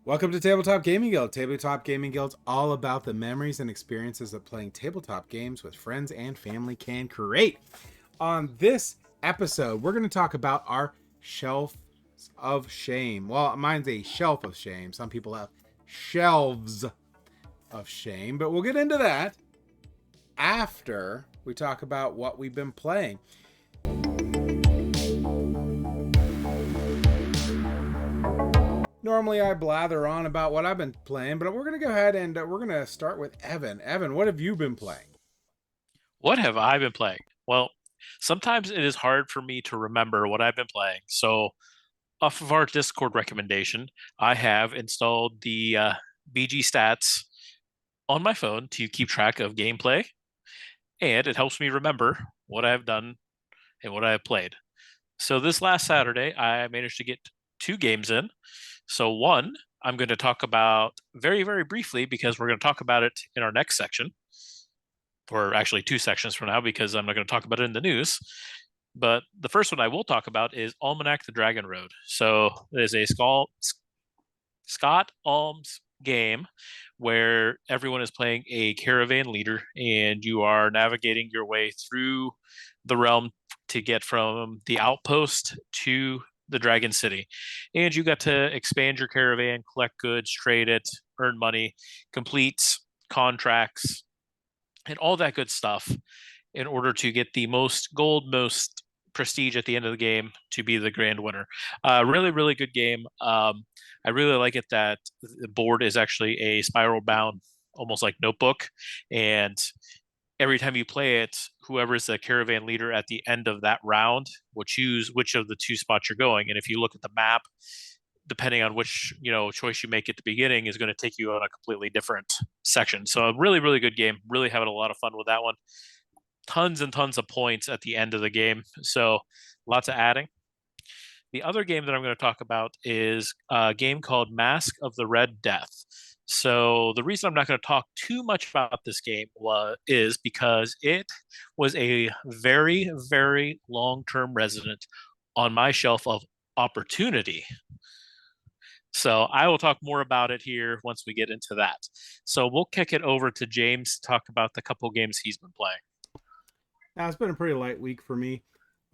Welcome to Tabletop Gaming Guild. Tabletop Gaming Guild's all about the memories and experiences that playing tabletop games with friends and family can create. On this episode, we're going to talk about our shelf of shame. Well, mine's a shelf of shame. Some people have shelves of shame, but we'll get into that after we talk about what we've been playing. Normally I blather on about what I've been playing, but we're going to go ahead and we're going to start with Evan. Evan, what have you been playing? What have I been playing? Well, sometimes it is hard for me to remember what I've been playing. So, off of our Discord recommendation, I have installed the BG stats on my phone to keep track of gameplay, and it helps me remember what I've done and what I have played. So, this last Saturday, I managed to get two games in. So, one, I'm going to talk about very, very briefly because we're going to talk about it in our next section, or actually two sections from now because I'm not going to talk about it in the news. But the first one I will talk about is Almanac the Dragon Road. So there's a Scott Alms game where everyone is playing a caravan leader and you are navigating your way through the realm to get from the outpost to the Dragon City. And you got to expand your caravan, collect goods, trade it, earn money, complete contracts, and all that good stuff in order to get the most gold, most prestige at the end of the game to be the grand winner. Really, really good game. I really like it that the board is actually a spiral bound, almost like notebook. And every time you play it, whoever is the caravan leader at the end of that round will choose which of the two spots you're going. And if you look at the map, depending on which choice you make at the beginning is going to take you on a completely different section. So a really, really good game. Really having a lot of fun with that one. Tons and tons of points at the end of the game. So lots of adding. The other game that I'm going to talk about is a game called Mask of the Red Death. So the reason I'm not going to talk too much about this game is because it was a very, very long-term resident on my shelf of opportunity. So I will talk more about it here once we get into that. So we'll kick it over to James to talk about the couple games he's been playing. Now, it's been a pretty light week for me.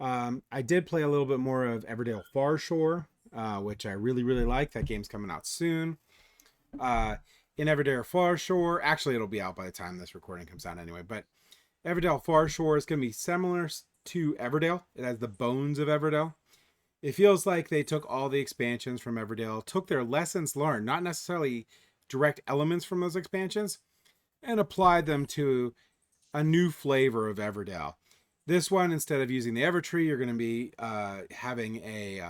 I did play a little bit more of Everdale Farshore, which I really, really like. That game's coming out soon. In Everdale Farshore, actually, it'll be out by the time this recording comes out anyway, but Everdale Farshore is going to be similar to Everdale. It has the bones of Everdale. It feels like they took all the expansions from Everdale, took their lessons learned, not necessarily direct elements from those expansions, and applied them to a new flavor of Everdale. This one, instead of using the Evertree, you're going to be having a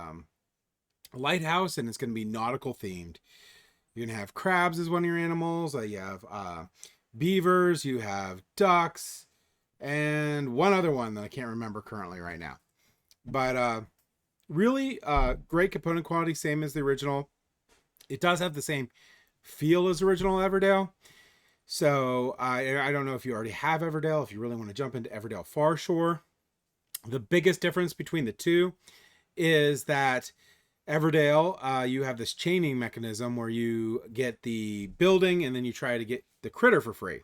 lighthouse, and it's going to be nautical themed. You're going to have crabs as one of your animals. You have beavers. You have ducks, and one other one that I can't remember currently right now. But really great component quality, same as the original. It does have the same feel as original Everdale. So I don't know if you already have Everdale, if you really want to jump into Everdale Farshore. The biggest difference between the two is that Everdale, you have this chaining mechanism where you get the building and then you try to get the critter for free.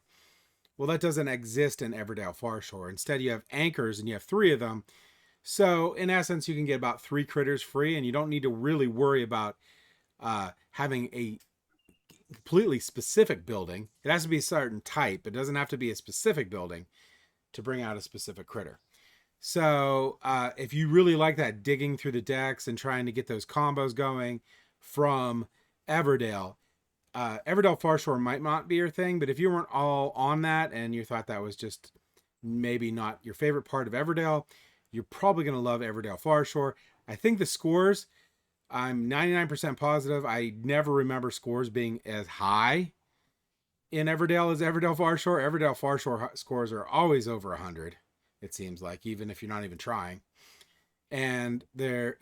Well, that doesn't exist in Everdale Farshore. Instead, you have anchors and you have 3 of them. So in essence, you can get about 3 critters free, and you don't need to really worry about having a completely specific building. It has to be a certain type. It doesn't have to be a specific building to bring out a specific critter. So if you really like that digging through the decks and trying to get those combos going from Everdale, Everdale Farshore might not be your thing, but if you weren't all on that and you thought that was just maybe not your favorite part of Everdale, you're probably going to love Everdale Farshore. I think the scores, I'm 99% positive. I never remember scores being as high in Everdale as Everdale Farshore. Everdale Farshore scores are always over 100, it seems like, even if you're not even trying. And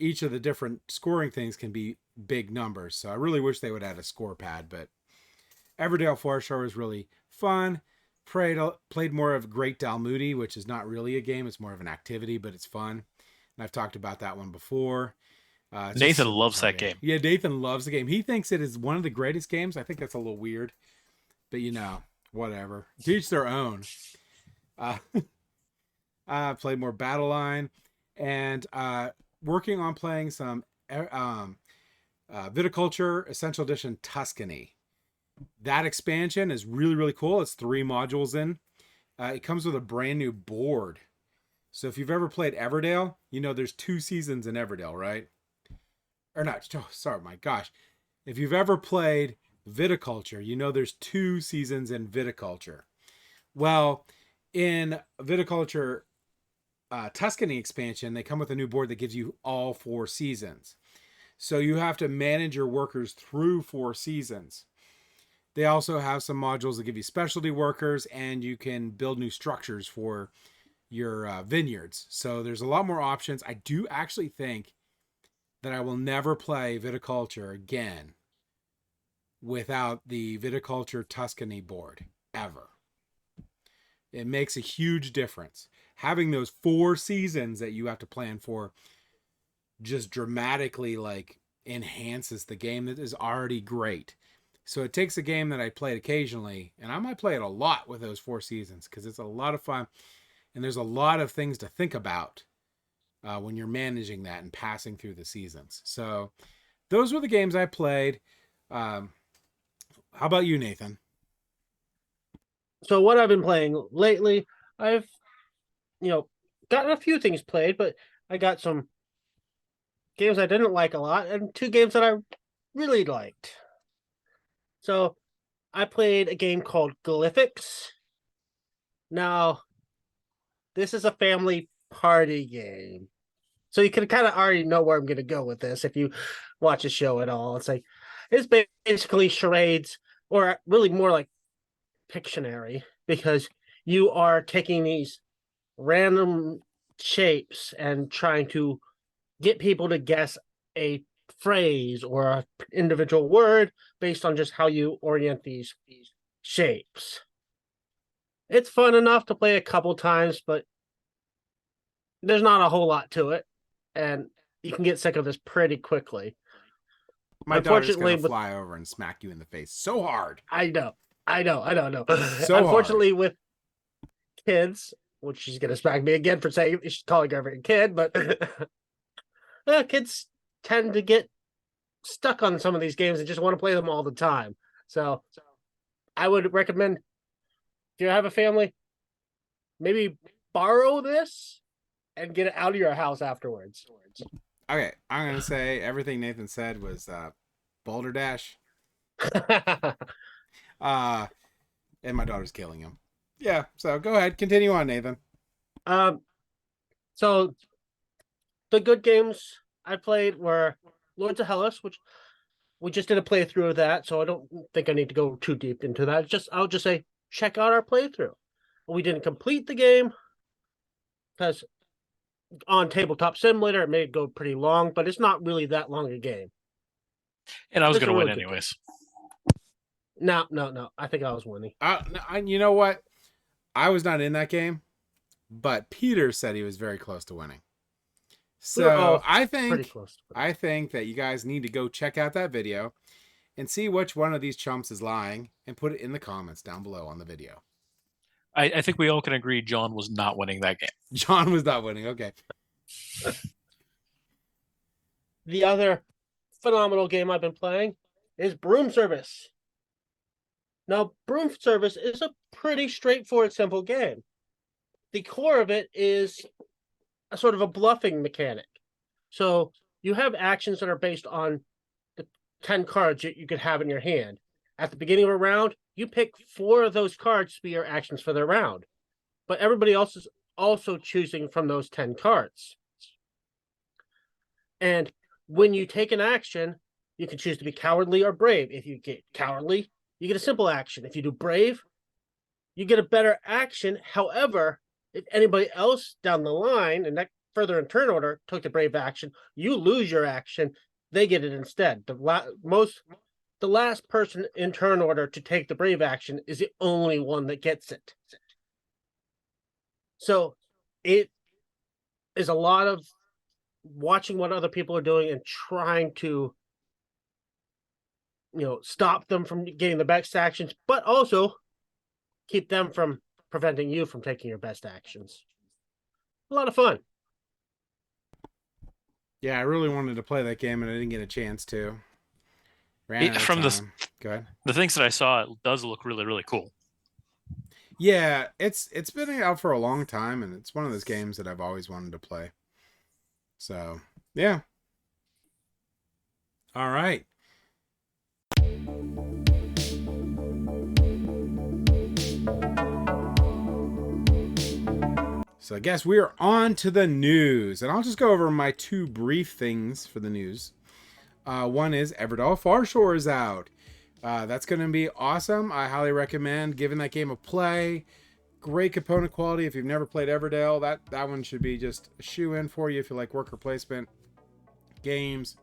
each of the different scoring things can be big numbers. So I really wish they would add a score pad, but Everdale Farshore is really fun. Played more of Great Dalmoody, which is not really a game. It's more of an activity, but it's fun. And I've talked about that one before. It's just a Nathan super loves fun that game. game. Yeah, Nathan loves the game. He thinks it is one of the greatest games. I think that's a little weird, but whatever. To each their own. Uh, I played more Battle Line, and working on playing some Viticulture Essential Edition Tuscany. That expansion is really, really cool. It's 3 modules in. It comes with a brand new board. So if you've ever played Everdale, there's 2 seasons in Everdale, right? Or not, oh, sorry, my gosh. If you've ever played Viticulture, there's 2 seasons in Viticulture. Well, in Viticulture Tuscany expansion, they come with a new board that gives you all 4 seasons. So you have to manage your workers through 4 seasons. They also have some modules that give you specialty workers, and you can build new structures for your vineyards. So there's a lot more options. I do actually think that I will never play Viticulture again without the Viticulture Tuscany board, ever. It makes a huge difference. Having those 4 seasons that you have to plan for just dramatically enhances the game that is already great. So it takes a game that I played occasionally, and I might play it a lot with those 4 seasons because it's a lot of fun, and there's a lot of things to think about when you're managing that and passing through the seasons. So those were the games I played. How about you, Nathan? So what I've been playing lately, I've gotten a few things played, but I got some games I didn't like a lot and 2 games that I really liked. So I played a game called Glyphics. Now, this is a family party game. So you can kind of already know where I'm going to go with this if you watch the show at all. It's basically charades, or really more like Pictionary, because you are taking these random shapes and trying to get people to guess a phrase or an individual word based on just how you orient these shapes. It's fun enough to play a couple times, but there's not a whole lot to it, and you can get sick of this pretty quickly. My daughter's gonna fly over and smack you in the face so hard. I know. So Unfortunately, hard. with kids, which she's gonna smack me again for saying she's calling her a kid, but kids tend to get stuck on some of these games and just want to play them all the time. So I would recommend, if you have a family, maybe borrow this and get it out of your house afterwards. Okay, I'm gonna say everything Nathan said was Boulder Dash. And my daughter's killing him. Yeah, so go ahead, continue on, Nathan. So the good games I played were Lords of Hellas, which we just did a playthrough of that, so I don't think I need to go too deep into that. I'll just say check out our playthrough. We didn't complete the game because on Tabletop Simulator it may go pretty long, but it's not really that long a game. And I was going to win anyways. No. I think I was winning. You know what? I was not in that game, but Peter said he was very close to winning. So I think that you guys need to go check out that video and see which one of these chumps is lying and put it in the comments down below on the video. I think we all can agree John was not winning that game. John was not winning. Okay. The other phenomenal game I've been playing is Broom Service. Now, Broom Service is a pretty straightforward, simple game. The core of it is a sort of a bluffing mechanic. So you have actions that are based on the 10 cards that you could have in your hand. At the beginning of a round, you pick 4 of those cards to be your actions for the round. But everybody else is also choosing from those 10 cards. And when you take an action, you can choose to be cowardly or brave. If you get cowardly, you get a simple action. If you do brave, you get a better action. However, if anybody else down the line, and that further in turn order, took the brave action, you lose your action. They get it instead. The last person in turn order to take the brave action is the only one that gets it. So it is a lot of watching what other people are doing and trying to, stop them from getting the best actions, but also keep them from preventing you from taking your best actions. A lot of fun. Yeah, I really wanted to play that game and I didn't get a chance to. Ran out of From time. Go ahead. the things that I saw, it does look really, really cool. Yeah, it's been out for a long time, and it's one of those games that I've always wanted to play. So, yeah. All right. So I guess we are on to the news, and I'll just go over my two brief things for the news. One is Everdell Farshore is out. That's going to be awesome. I highly recommend giving that game a play. Great component quality. If you've never played Everdell, that one should be just a shoe-in for you if you like worker placement games.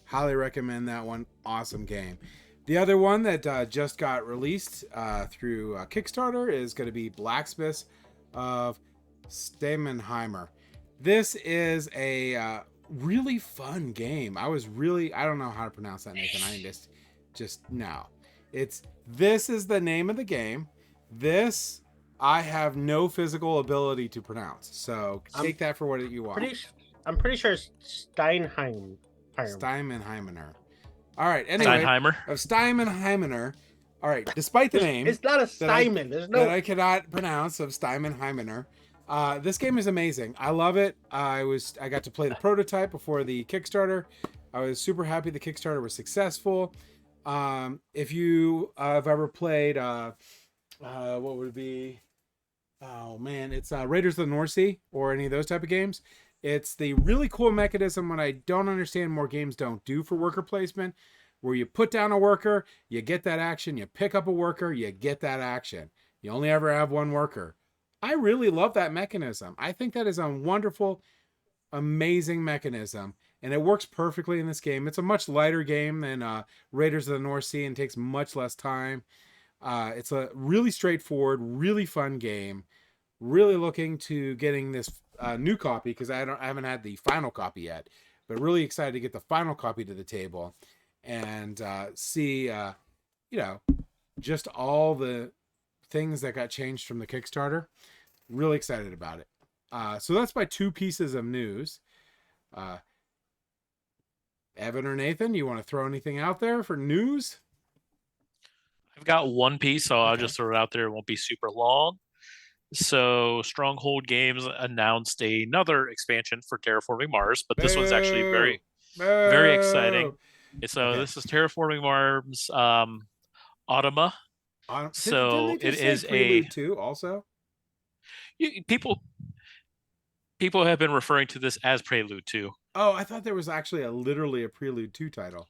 Highly recommend that one. Awesome game. The other one that just got released through Kickstarter is going to be Blacksmiths of Stamenheimer. This is a really fun game. I don't know how to pronounce that, Nathan. I just no. This is the name of the game. This I have no physical ability to pronounce. So take that for what you want. I'm pretty sure it's Steinheimer. Steinheimer. All right. Anyway, Steinheimer. Of Steinheimer. All right. Despite the name, it's not a Steinman. That I cannot pronounce of Steinheimer. This game is amazing. I love it. I got to play the prototype before the Kickstarter. I was super happy the Kickstarter was successful. If you have ever played, what would it be? Oh man, it's Raiders of the North Sea or any of those type of games. It's the really cool mechanism what I don't understand more games don't do for worker placement, where you put down a worker, you get that action, you pick up a worker, you get that action. You only ever have one worker. I really love that mechanism. I think that is a wonderful, amazing mechanism, and it works perfectly in this game. It's a much lighter game than Raiders of the North Sea and takes much less time. It's a really straightforward, really fun game. Really looking to getting this new copy because I haven't had the final copy yet, but really excited to get the final copy to the table and see just all the things that got changed from the Kickstarter. Really excited about it. So that's my two pieces of news. Evan or Nathan, you want to throw anything out there for news? I've got one piece, so I'll just throw it out there. It won't be super long. So Stronghold Games announced another expansion for Terraforming Mars, but this one's actually very, very exciting. So this is Terraforming Mars Automa. So it is Prelude 2 also. People have been referring to this as Prelude 2. Oh, I thought there was actually literally a Prelude 2 title.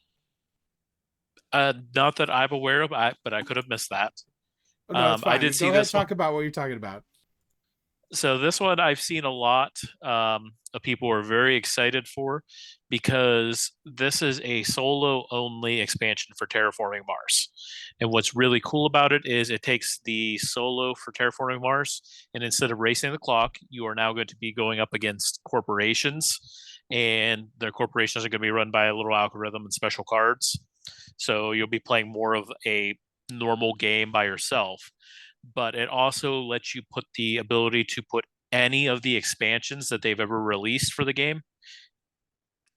Not that I'm aware of, but I could have missed that. Oh, no, it's fine. I did see Go ahead, this talk about what you're talking about. So this one I've seen a lot of people are very excited for because this is a solo only expansion for Terraforming Mars. And what's really cool about it is it takes the solo for Terraforming Mars, and instead of racing the clock, you are now going to be going up against corporations, and their corporations are going to be run by a little algorithm and special cards. So you'll be playing more of a normal game by yourself, but it also lets you put the ability to put any of the expansions that they've ever released for the game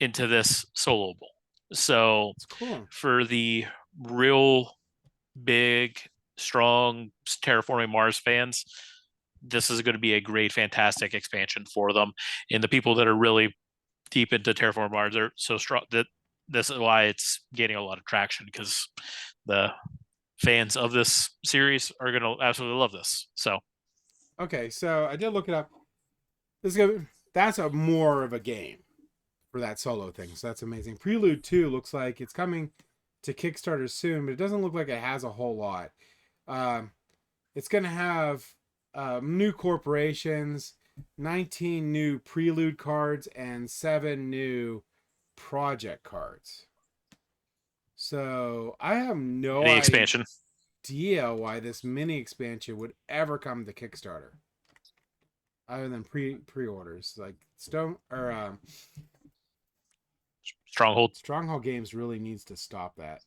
into this soloable. So cool. For the real big, strong Terraforming Mars fans, this is going to be a great, fantastic expansion for them. And the people that are really deep into Terraforming Mars are so strong that this is why it's gaining a lot of traction, because the fans of this series are going to absolutely love this. So, okay, so I did look it up. That's a more of a game for that solo thing. So that's amazing. Prelude 2 looks like it's coming to Kickstarter soon, but it doesn't look like it has a whole lot. It's going to have new corporations, 19 new Prelude cards, and 7 new project cards. So I have no idea why this mini expansion would ever come to Kickstarter, other than pre-orders like Stronghold. Stronghold Games really needs to stop that.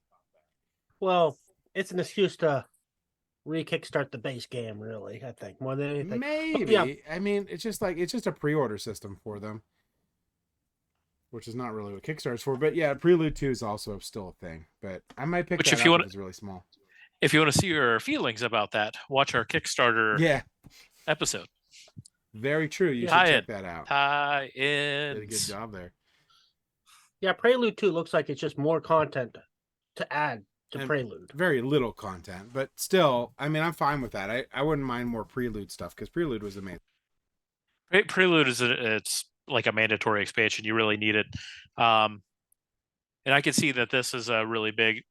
Well, it's an excuse to re-kickstart the base game, really, I think, more than anything. But yeah, Maybe. I mean, it's just a pre-order system for them, which is not really what Kickstarter's for. But yeah, Prelude 2 is also still a thing. But I might pick Which, that if you up if want, it's really small. if you want to see your feelings about that, watch our Kickstarter Yeah, episode. very true. You should Tie-in. check that out. Tie-ins. Did a good job there. yeah, Prelude 2 looks like it's just more content to add to And Prelude. very little content, but still, I mean, I'm fine with that. I wouldn't mind more Prelude stuff because Prelude was amazing. Prelude it's like a mandatory expansion. You really need it. And I can see that this is a really big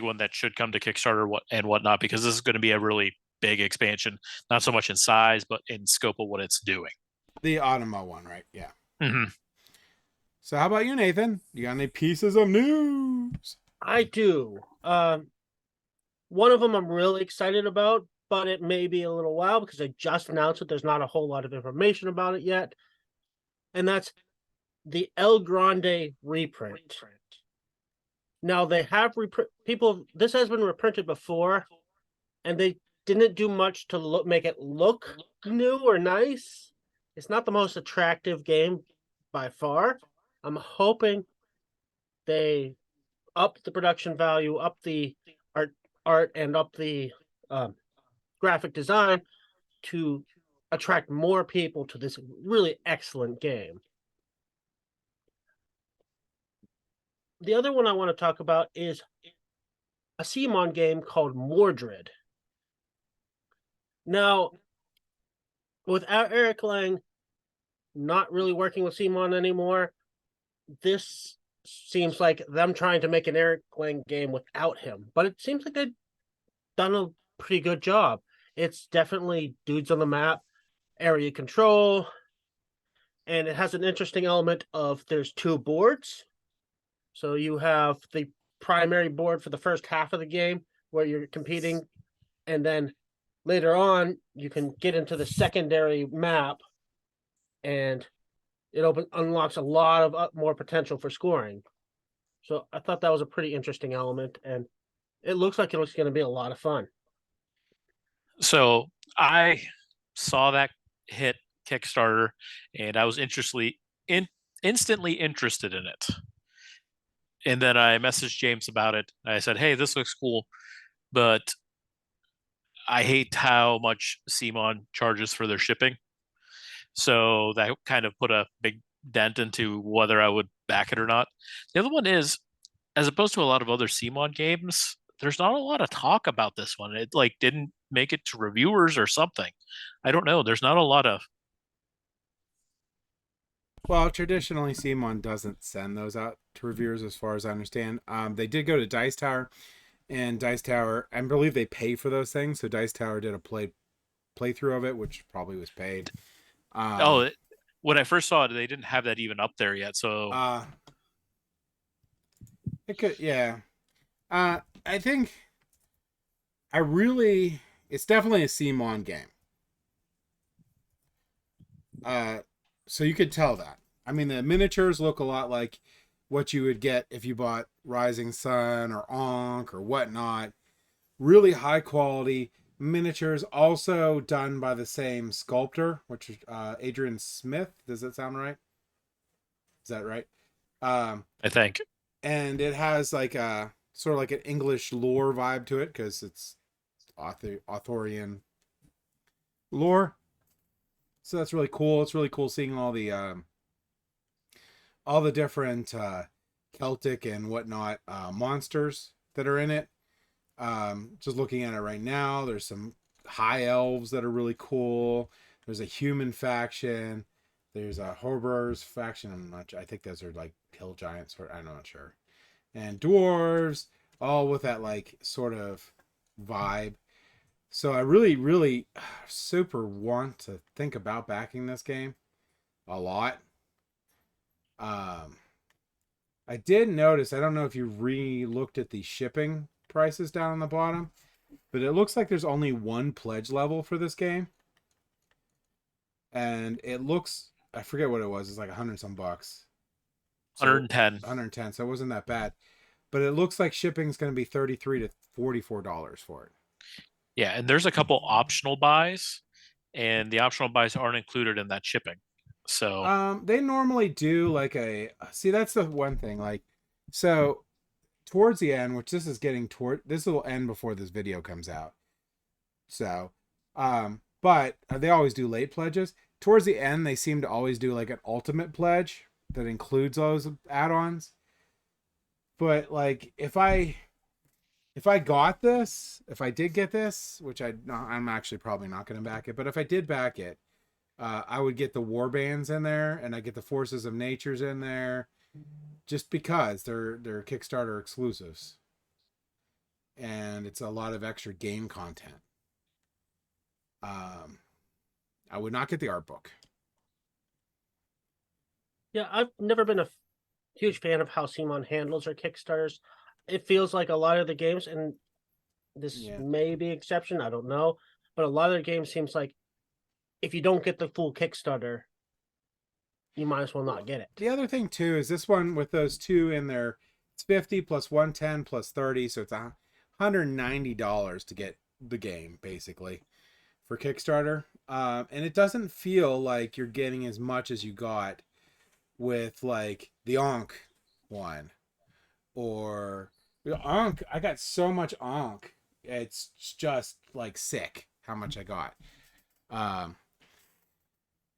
one that should come to Kickstarter and whatnot, because this is going to be a really big expansion, not so much in size, but in scope of what it's doing. The Automa one, right? Yeah. Mm-hmm. So how about you, Nathan? You got any pieces of news? I do. One of them I'm really excited about, but it may be a little while because they just announced it. There's not a whole lot of information about it yet. And that's the El Grande reprint. Now they have this has been reprinted before, and they didn't do much to make it look new or nice. It's not the most attractive game by far. I'm hoping they up the production value, up the art, and up the graphic design to attract more people to this really excellent game. The other one I want to talk about is a CMON game called Mordred. Now, without Eric Lang not really working with CMON anymore, this seems like them trying to make an Eric Lang game without him. But it seems like they've done a pretty good job. It's definitely dudes on the map, area control, and it has an interesting element of there's two boards. So you have the primary board for the first half of the game where you're competing, and then later on you can get into the secondary map, and it unlocks a lot of more potential for scoring. So I thought that was a pretty interesting element, and it looks like it's going to be a lot of fun. So I saw that hit Kickstarter, and I was instantly interested in it. And then I messaged James about it. I said, "Hey, this looks cool, but I hate how much CMON charges for their shipping." So that kind of put a big dent into whether I would back it or not. The other one is, as opposed to a lot of other CMON games, there's not a lot of talk about this one. It like didn't make it to reviewers or something. I don't know. There's not a lot of. Well, traditionally, CMON doesn't send those out to reviewers, as far as I understand. They did go to Dice Tower, and Dice Tower, I believe they pay for those things. So Dice Tower did a playthrough of it, which probably was paid. When I first saw it, they didn't have that even up there yet. So it could, yeah. I think it's definitely a CMON game. So you could tell that. I mean, the miniatures look a lot like what you would get if you bought Rising Sun or Ankh or whatnot. Really high quality miniatures, also done by the same sculptor, which is Adrian Smith. Does that sound right? Is that right? I think. And it has like a sort of like an English lore vibe to it because it's Arthurian lore. So that's really cool. It's really cool seeing all the different Celtic and whatnot monsters that are in it. Just looking at it right now, there's some high elves that are really cool. There's a human faction. There's a Horrors faction. I think those are like hill giants, or I'm not sure. And dwarves, all with that like sort of vibe. So I really, really super want to think about backing this game a lot. I did notice, I don't know if you re-looked at the shipping prices down on the bottom, but it looks like there's only one pledge level for this game. And it looks, I forget what it was, it's like $100 some. So 110. 110. So it wasn't that bad. But it looks like shipping's going to be $33 to $44 for it. Yeah, and there's a couple optional buys, and the optional buys aren't included in that shipping. So They normally do like a see. That's the one thing. Like, so towards the end, which this is getting toward, this will end before this video comes out. So, but they always do late pledges. Towards the end, they seem to always do like an ultimate pledge that includes those add-ons. But like, if I got this, if I did get this, which I'm actually probably not going to back it, but if I did back it, I would get the war bands in there, and I get the forces of natures in there, just because they're Kickstarter exclusives, and it's a lot of extra game content. I would not get the art book. Yeah, I've never been a huge fan of how Simon handles her Kickstarters. It feels like a lot of the games, and this may be exception, I don't know, but a lot of the games seems like if you don't get the full Kickstarter, you might as well not get it. The other thing too is this one with those two in there, it's 50 plus 110 plus 30, so it's $190 to get the game basically for Kickstarter. And it doesn't feel like you're getting as much as you got with like the Ankh one, or the Ankh. I got so much Ankh, it's just like sick how much I got.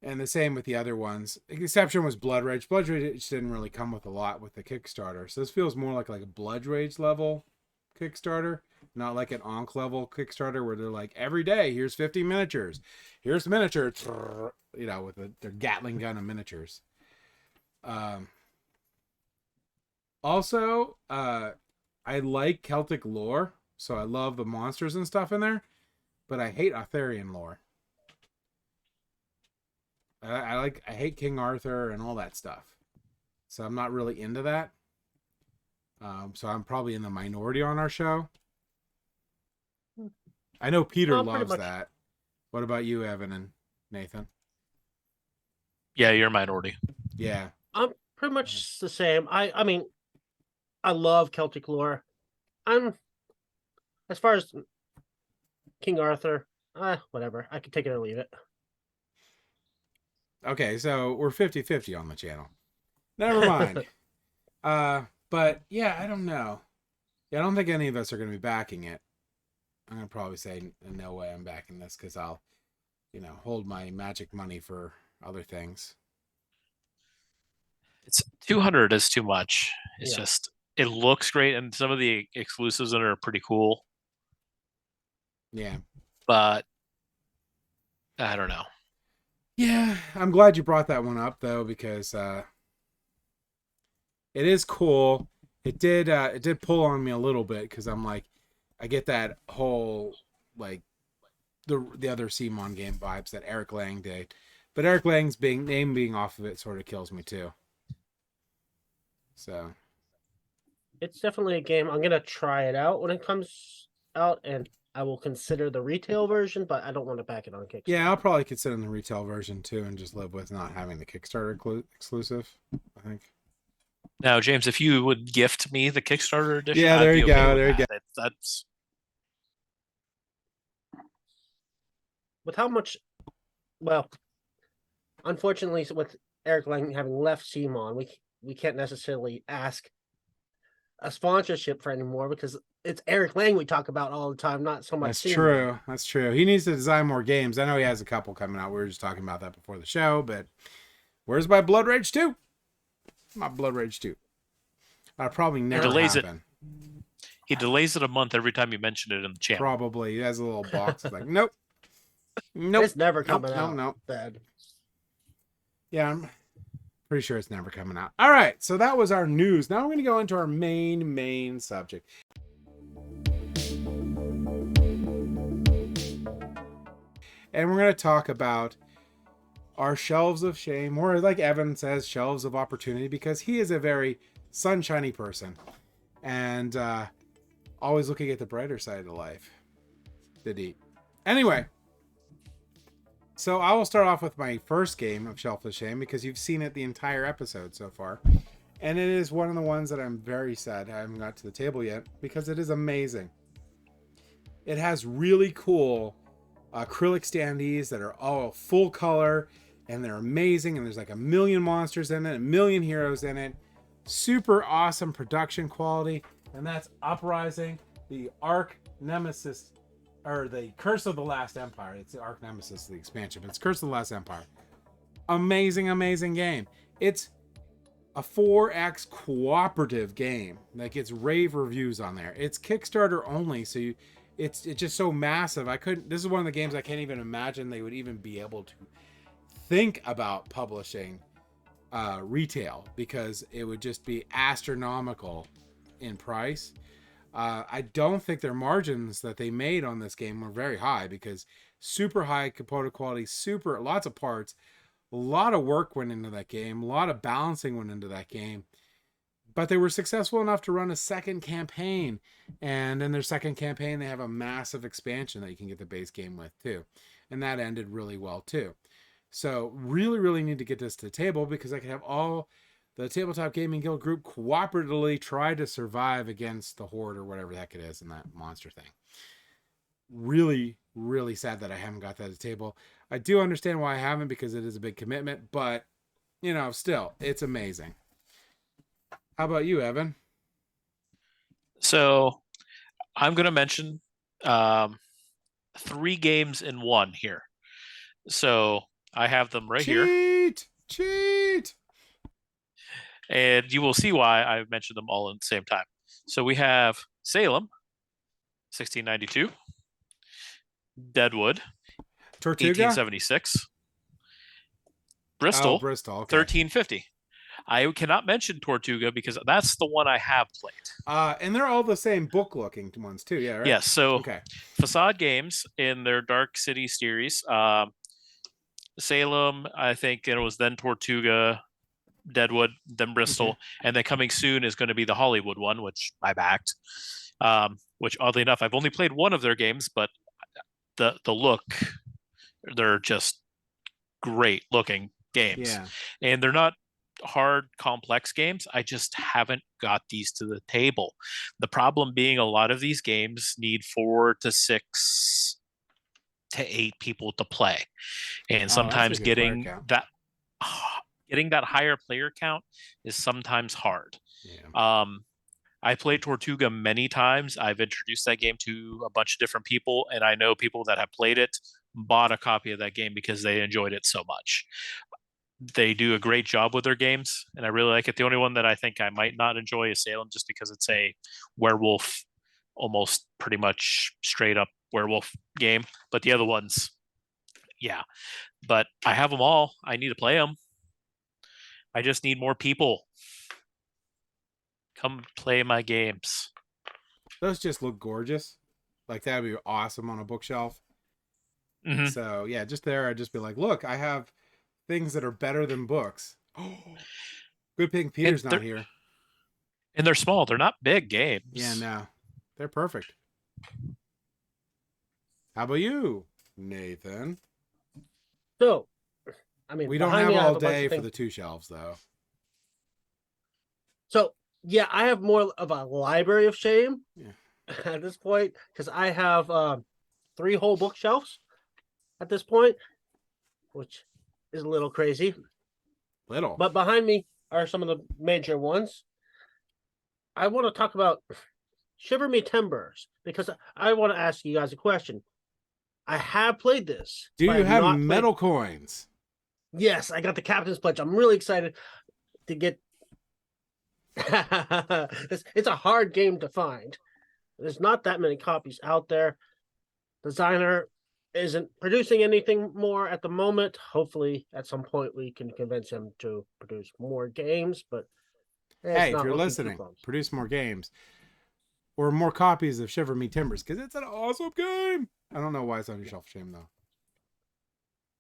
And the same with the other ones. The exception was Blood Rage. Blood Rage didn't really come with a lot with the Kickstarter, so this feels more like a Blood Rage level Kickstarter, not like an Ankh level Kickstarter where they're like, every day here's 50 miniatures, here's miniatures, you know, with their Gatling gun and miniatures. Also, I like Celtic lore, so I love the monsters and stuff in there, but I hate Arthurian lore. I hate King Arthur and all that stuff, so I'm not really into that. So I'm probably in the minority on our show. I know Peter loves that. What about you, Evan and Nathan? yeah, you're a minority. Yeah, I'm pretty much the same. I mean, I love Celtic lore. As far as King Arthur, whatever. I can take it or leave it. okay, so we're 50-50 on the channel. Never mind. But yeah, I don't know. Yeah, I don't think any of us are going to be backing it. I'm going to probably say no way I'm backing this, because I'll, hold my magic money for other things. It's 200 is too much. It's just, it looks great, and some of the exclusives in it are pretty cool. Yeah. But I don't know. Yeah, I'm glad you brought that one up though, because it is cool. It did pull on me a little bit, because I'm like, I get that whole like the other Simon game vibes that Eric Lang did, but Eric Lang's name being off of it sort of kills me too. So it's definitely a game. I'm gonna try it out when it comes out, and I will consider the retail version, but I don't want to back it on Kickstarter. Yeah, I'll probably consider the retail version too, and just live with not having the Kickstarter exclusive, I think. Now, James, if you would gift me the Kickstarter edition, yeah, there you go. There you go. That's with how much. Well, unfortunately, with Eric Lang having left CMON, we can't necessarily ask a sponsorship for anymore, because it's Eric Lang we talk about all the time, not so much. That's true. That's true. He needs to design more games. I know he has a couple coming out. We were just talking about that before the show, but where's my Blood Rage 2? My Blood Rage 2. That'll probably never happen. He delays it a month every time you mention it in the channel. Probably. He has a little box. It's like, nope. Nope. It's never coming out. Nope. Bad. Yeah, I'm pretty sure it's never coming out. All right, so that was our news. Now we're going to go into our main subject. And we're going to talk about our shelves of shame, or like Evan says, shelves of opportunity, because he is a very sunshiny person and always looking at the brighter side of life. Did he? Anyway, so I will start off with my first game of Shelf of Shame, because you've seen it the entire episode so far. And it is one of the ones that I'm very sad I haven't got to the table yet because it is amazing. It has really cool acrylic standees that are all full color and they're amazing. And there's like a million monsters in it, a million heroes in it. Super awesome production quality. And that's Uprising, the Arch Nemesis, or the Curse of the Last Empire. It's the Arch Nemesis, the expansion, but it's Curse of the Last Empire. Amazing, amazing game. It's a 4X cooperative game that gets rave reviews on there. It's Kickstarter only, so it's just so massive. This is one of the games I can't even imagine they would even be able to think about publishing retail, because it would just be astronomical in price. I don't think their margins that they made on this game were very high, because super high component quality, lots of parts, a lot of work went into that game, a lot of balancing went into that game. But they were successful enough to run a second campaign. And in their second campaign, they have a massive expansion that you can get the base game with too. And that ended really well too. So really, really need to get this to the table, because I could have all the Tabletop Gaming Guild group cooperatively try to survive against the Horde or whatever the heck it is in that monster thing. Really, really sad that I haven't got that to the table. I do understand why I haven't, because it is a big commitment, but still, it's amazing. How about you, Evan? So I'm going to mention 3 games in one here. So I have them right here. Cheat! And you will see why I mentioned them all at the same time. So we have Salem, 1692, Deadwood, Tortuga? 1876, Bristol, okay. 1350. I cannot mention Tortuga because that's the one I have played. And they're all the same book-looking ones too, yeah, right? Yes, so okay. Facade Games in their Dark City series, Salem, I think it was then Tortuga, Deadwood, then Bristol, and then coming soon is going to be the Hollywood one, which I backed. Which oddly enough, I've only played one of their games, but the look, they're just great looking games. Yeah. And they're not hard, complex games. I just haven't got these to the table. The problem being a lot of these games need 4 to 6 to 8 people to play. And sometimes getting that higher player count is sometimes hard. Yeah. I played Tortuga many times. I've introduced that game to a bunch of different people, and I know people that have played it bought a copy of that game because they enjoyed it so much. They do a great job with their games, and I really like it. The only one that I think I might not enjoy is Salem, just because it's a werewolf, almost pretty much straight up werewolf game. But the other ones, yeah. But I have them all. I need to play them. I just need more people. Come play my games. Those just look gorgeous. Like, that would be awesome on a bookshelf. Mm-hmm. So, yeah, just there, I'd just be like, look, I have things that are better than books. Oh, good thing Peter's not here. And they're small. They're not big games. Yeah, no. They're perfect. How about you, Nathan? So, I mean, we don't have all day for the 2 shelves, though. So, yeah, I have more of a library of shame at this point, because I have 3 whole bookshelves at this point, which is a little crazy. But behind me are some of the major ones. I want to talk about Shiver Me Timbers, because I want to ask you guys a question. I have played this. Do you have metal coins? Yes, I got the Captain's Pledge. I'm really excited to get... It's a hard game to find. There's not that many copies out there. Designer isn't producing anything more at the moment. Hopefully, at some point, we can convince him to produce more games. But hey, if you're listening, produce more games or more copies of Shiver Me Timbers, because it's an awesome game. I don't know why it's on your shelf of shame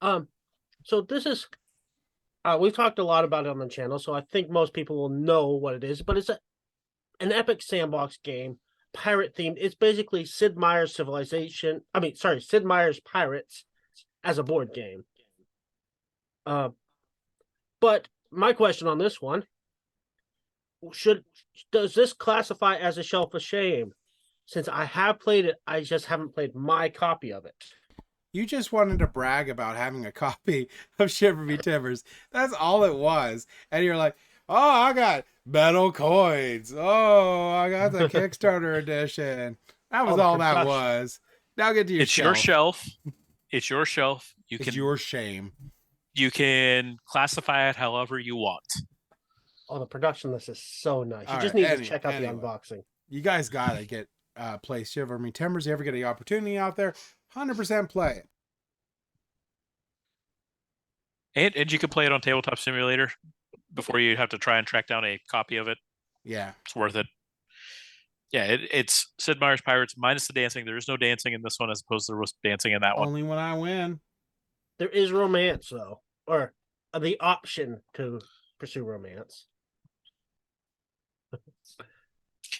though. So this is we've talked a lot about it on the channel, so I think most people will know what it is. But it's an epic sandbox game, pirate themed. It's basically Sid Meier's Sid Meier's Pirates as a board game. But my question on this one does this classify as a shelf of shame? Since I have played it, I just haven't played my copy of it. You just wanted to brag about having a copy of Shiver Me Timbers. That's all it was. And you're like, oh, I got metal coins. Oh, I got the Kickstarter edition. That was the all that production. was. Now get to your It's shelf. your shelf. It's your shelf. It's your shame. You can classify it however you want. Oh, the production list is so nice. You All just right, need to check out the unboxing. You guys gotta get play Shiver Me Timbers. You ever get the opportunity out there, 100% play it. And you can play it on Tabletop Simulator before you have to try and track down a copy of it. Yeah. It's worth it. Yeah, it's Sid Meier's Pirates minus the dancing. There is no dancing in this one as opposed to there was dancing in that one. Only when I win. There is romance, though, or the option to pursue romance.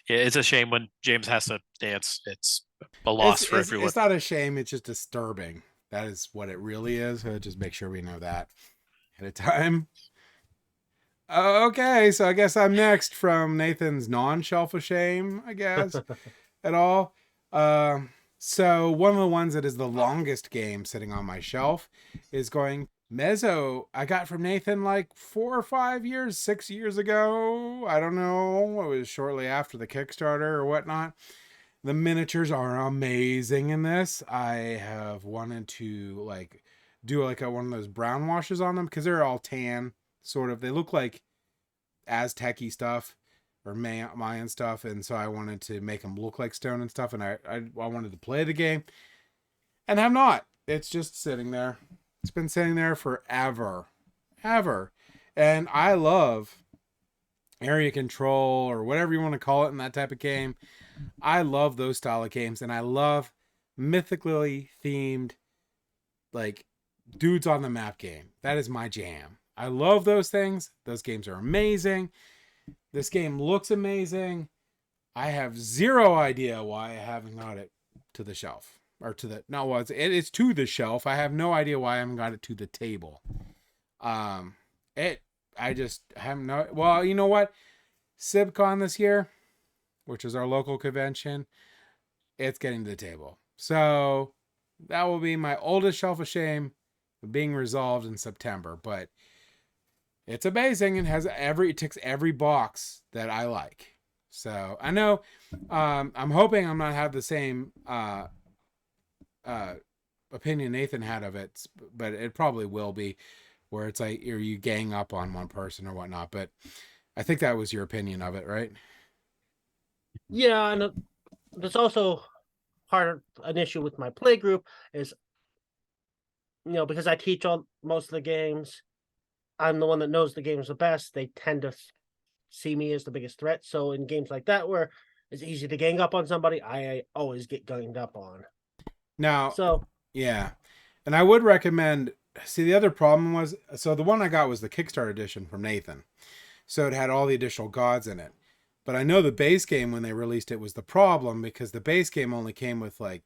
Yeah, it's a shame when James has to dance. It's a loss for everyone. It's not a shame. It's just disturbing. That is what it really is. So just make sure we know that at a time. Okay, so I guess I'm next from Nathan's non-shelf of shame, I guess, at all. So one of the ones that is the longest game sitting on my shelf is going Mezzo. I got from Nathan like 4 or 5 years, 6 years ago. I don't know. It was shortly after the Kickstarter or whatnot. The miniatures are amazing in this. I have wanted to like do like one of those brown washes on them because they're all tan, sort of. They look like Aztec-y stuff or Mayan stuff, and so I wanted to make them look like stone and stuff. And I wanted to play the game, and I'm not. It's just sitting there. It's been sitting there forever, and I love area control or whatever you want to call it in that type of game. I love those style of games, and I love mythically themed, like, dudes on the map game. That is my jam. I love those things. Those games are amazing. This game looks amazing. I have zero idea why I haven't got it to the shelf. Or to the, no, it's to the shelf. I have no idea why I haven't got it to the table. I just have no, well, you know what? SibCon this year, which is our local convention, it's getting to the table. So that will be my oldest shelf of shame being resolved in September. But it's amazing and it ticks every box that I like. So I know I'm hoping I'm not have the same opinion Nathan had of it, but it probably will be, where it's like you gang up on one person or whatnot. But I think that was your opinion of it, right? Yeah, and there's also an issue with my play group is, because I teach most of the games, I'm the one that knows the games the best. They tend to see me as the biggest threat. So in games like that, where it's easy to gang up on somebody, I always get ganged up on. Now, so yeah, and I would recommend. See, the other problem was, so the one I got was the Kickstarter edition from Nathan, so it had all the additional gods in it. But I know the base game, when they released it, was the problem, because the base game only came with like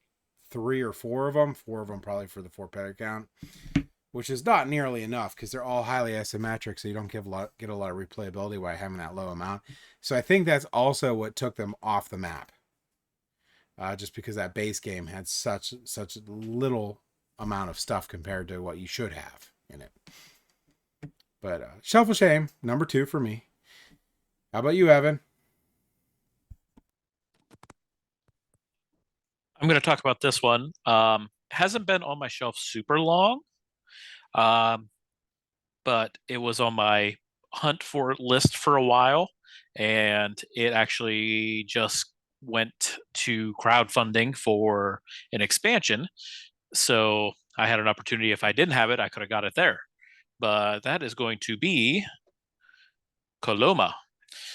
3 or 4 of them, 4 of them probably for the 4-player count, which is not nearly enough because they're all highly asymmetric, so you don't get a lot of replayability by having that low amount. So I think that's also what took them off the map, just because that base game had such little amount of stuff compared to what you should have in it. But Shelf of Shame, number 2 for me. How about you, Evan? I'm going to talk about this one. Hasn't been on my shelf super long, but it was on my hunt for list for a while, and it actually just went to crowdfunding for an expansion. So I had an opportunity. If I didn't have it, I could have got it there. But that is going to be Coloma.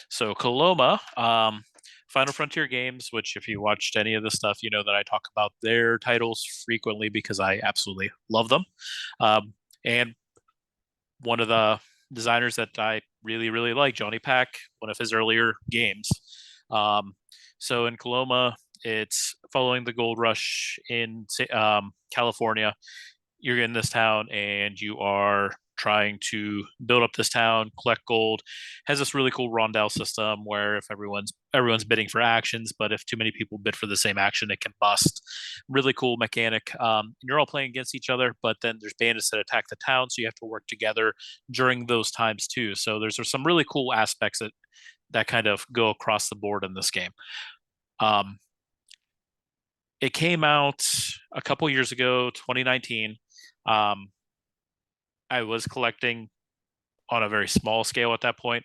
So Coloma, Final Frontier Games, which if you watched any of the stuff, you know that I talk about their titles frequently because I absolutely love them. And one of the designers that I really, really like, Johnny Pack, one of his earlier games. So in Coloma, it's following the gold rush in California. You're in this town and you are trying to build up this town, collect gold. Has this really cool rondel system where if everyone's bidding for actions, but if too many people bid for the same action, it can bust. Really cool mechanic. You're all playing against each other, but then there's bandits that attack the town, so you have to work together during those times too. So there's some really cool aspects that kind of go across the board in this game. It came out a couple years ago, 2019. I was collecting on a very small scale at that point,